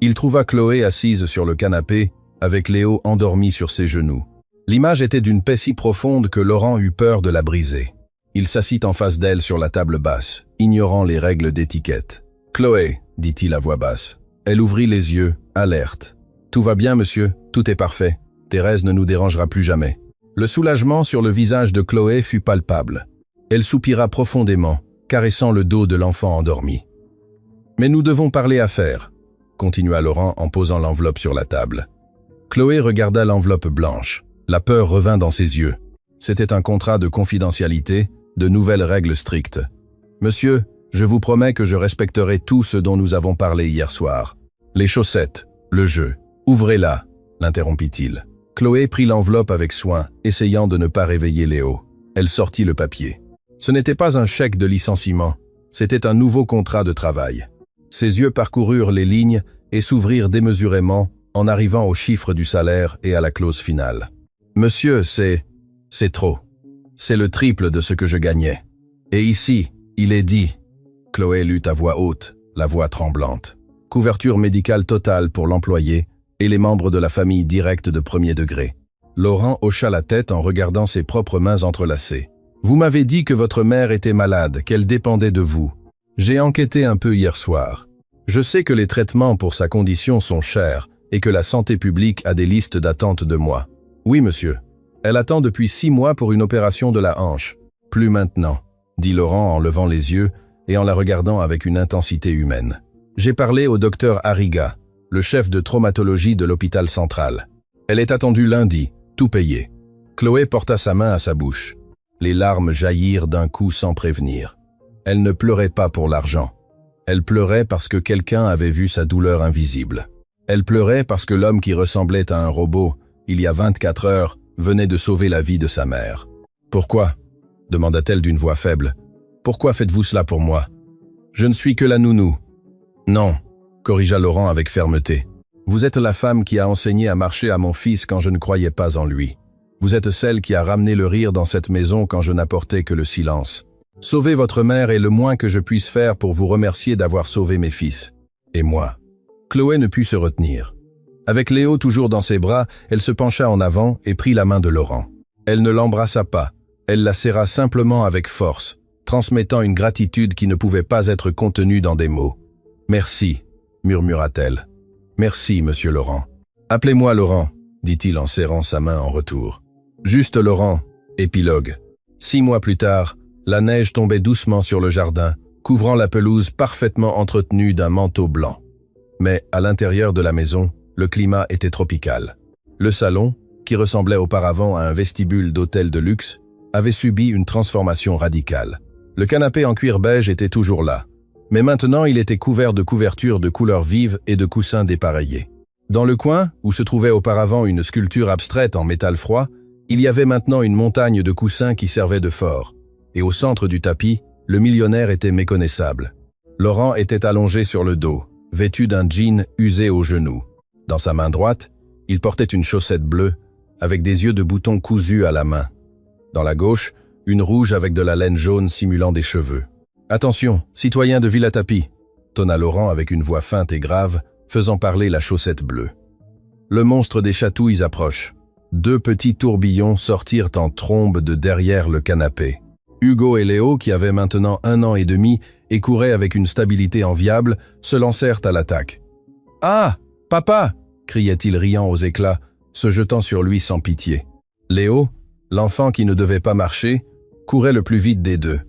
Il trouva Chloé assise sur le canapé, avec Léo endormi sur ses genoux. L'image était d'une paix si profonde que Laurent eut peur de la briser. Il s'assit en face d'elle sur la table basse, ignorant les règles d'étiquette. « Chloé », dit-il à voix basse. Elle ouvrit les yeux, alerte. « Tout va bien, monsieur, tout est parfait. Thérèse ne nous dérangera plus jamais. » Le soulagement sur le visage de Chloé fut palpable. Elle soupira profondément, caressant le dos de l'enfant endormi. « Mais nous devons parler affaires », continua Laurent en posant l'enveloppe sur la table. Chloé regarda l'enveloppe blanche. La peur revint dans ses yeux. C'était un contrat de confidentialité, de nouvelles règles strictes. « Monsieur, je vous promets que je respecterai tout ce dont nous avons parlé hier soir. Les chaussettes, le jeu. Ouvrez-la, » l'interrompit-il. Chloé prit l'enveloppe avec soin, essayant de ne pas réveiller Léo. Elle sortit le papier. Ce n'était pas un chèque de licenciement, c'était un nouveau contrat de travail. Ses yeux parcoururent les lignes et s'ouvrirent démesurément en arrivant au chiffre du salaire et à la clause finale. « Monsieur, c'est trop. C'est le triple de ce que je gagnais. Et ici, il est dit. » Chloé lut à voix haute, la voix tremblante. « Couverture médicale totale pour l'employé et les membres de la famille directe de premier degré. » Laurent hocha la tête en regardant ses propres mains entrelacées. « Vous m'avez dit que votre mère était malade, qu'elle dépendait de vous. J'ai enquêté un peu hier soir. Je sais que les traitements pour sa condition sont chers et que la santé publique a des listes d'attente de mois. Oui, monsieur. Elle attend depuis 6 mois pour une opération de la hanche. Plus maintenant, » dit Laurent en levant les yeux et en la regardant avec une intensité humaine. « J'ai parlé au docteur Arriga, le chef de traumatologie de l'hôpital central. Elle est attendue lundi, tout payé. Chloé porta sa main à sa bouche. Les larmes jaillirent d'un coup sans prévenir. Elle ne pleurait pas pour l'argent. Elle pleurait parce que quelqu'un avait vu sa douleur invisible. Elle pleurait parce que l'homme qui ressemblait à un robot, il y a 24 heures, venait de sauver la vie de sa mère. « Pourquoi ?» demanda-t-elle d'une voix faible. « Pourquoi faites-vous cela pour moi ? Je ne suis que la nounou. »« Non, » corrigea Laurent avec fermeté. « Vous êtes la femme qui a enseigné à marcher à mon fils quand je ne croyais pas en lui. Vous êtes celle qui a ramené le rire dans cette maison quand je n'apportais que le silence. Sauver votre mère est le moins que je puisse faire pour vous remercier d'avoir sauvé mes fils. Et moi. » Chloé ne put se retenir. Avec Léo toujours dans ses bras, elle se pencha en avant et prit la main de Laurent. Elle ne l'embrassa pas, elle la serra simplement avec force, transmettant une gratitude qui ne pouvait pas être contenue dans des mots. « Merci », murmura-t-elle. « Merci, monsieur Laurent. »« Appelez-moi Laurent », dit-il en serrant sa main en retour. Juste Laurent, épilogue. 6 mois plus tard, la neige tombait doucement sur le jardin, couvrant la pelouse parfaitement entretenue d'un manteau blanc. Mais à l'intérieur de la maison, le climat était tropical. Le salon, qui ressemblait auparavant à un vestibule d'hôtel de luxe, avait subi une transformation radicale. Le canapé en cuir beige était toujours là, mais maintenant il était couvert de couvertures de couleurs vives et de coussins dépareillés. Dans le coin, où se trouvait auparavant une sculpture abstraite en métal froid, il y avait maintenant une montagne de coussins qui servait de fort. Et au centre du tapis, le millionnaire était méconnaissable. Laurent était allongé sur le dos, vêtu d'un jean usé aux genoux. Dans sa main droite, il portait une chaussette bleue, avec des yeux de boutons cousus à la main. Dans la gauche, une rouge avec de la laine jaune simulant des cheveux. « Attention, citoyen de Ville-à-Tapis !» tonna Laurent avec une voix feinte et grave, faisant parler la chaussette bleue. Le monstre des chatouilles approche. 2 petits tourbillons sortirent en trombe de derrière le canapé. Hugo et Léo, qui avaient maintenant 1 an et demi et couraient avec une stabilité enviable, se lancèrent à l'attaque. « Ah, papa !» criait-il riant aux éclats, se jetant sur lui sans pitié. Léo, l'enfant qui ne devait pas marcher, courait le plus vite des deux.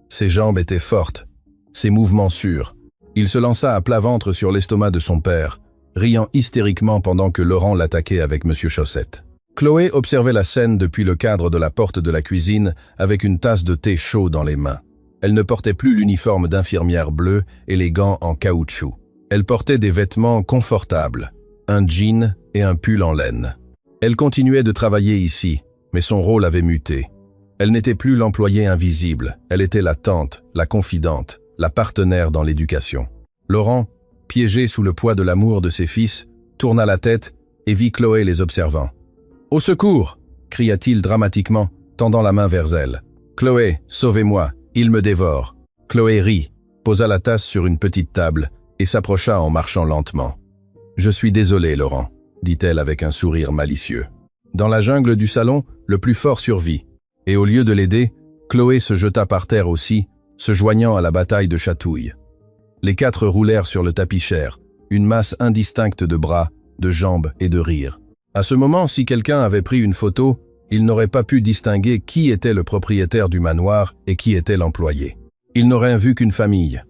Ses jambes étaient fortes, ses mouvements sûrs. Il se lança à plat ventre sur l'estomac de son père, riant hystériquement pendant que Laurent l'attaquait avec Monsieur Chaussette. Chloé observait la scène depuis le cadre de la porte de la cuisine avec une tasse de thé chaud dans les mains. Elle ne portait plus l'uniforme d'infirmière bleue et les gants en caoutchouc. Elle portait des vêtements confortables, un jean et un pull en laine. Elle continuait de travailler ici, mais son rôle avait muté. Elle n'était plus l'employée invisible, elle était la tante, la confidente, la partenaire dans l'éducation. Laurent, piégé sous le poids de l'amour de ses fils, tourna la tête et vit Chloé les observant. « Au secours !» cria-t-il dramatiquement, tendant la main vers elle. « Chloé, sauvez-moi, il me dévore !» Chloé rit, posa la tasse sur une petite table et s'approcha en marchant lentement. « Je suis désolée, Laurent », dit-elle avec un sourire malicieux. Dans la jungle du salon, le plus fort survit, et au lieu de l'aider, Chloé se jeta par terre aussi, se joignant à la bataille de chatouilles. Les 4 roulèrent sur le tapis cher, une masse indistincte de bras, de jambes et de rires. À ce moment, si quelqu'un avait pris une photo, il n'aurait pas pu distinguer qui était le propriétaire du manoir et qui était l'employé. Il n'aurait vu qu'une famille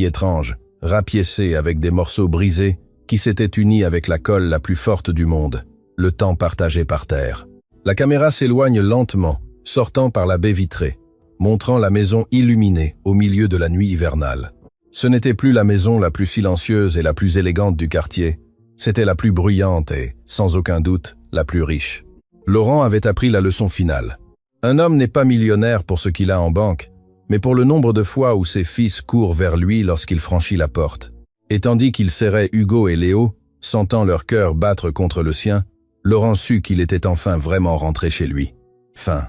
étrange, rapiécée avec des morceaux brisés, qui s'était unie avec la colle la plus forte du monde, le temps partagé par terre. La caméra s'éloigne lentement, sortant par la baie vitrée, montrant la maison illuminée au milieu de la nuit hivernale. Ce n'était plus la maison la plus silencieuse et la plus élégante du quartier, c'était la plus bruyante et, sans aucun doute, la plus riche. Laurent avait appris la leçon finale. Un homme n'est pas millionnaire pour ce qu'il a en banque, mais pour le nombre de fois où ses fils courent vers lui lorsqu'il franchit la porte. Et tandis qu'il serrait Hugo et Léo, sentant leur cœur battre contre le sien, Laurent sut qu'il était enfin vraiment rentré chez lui. Fin.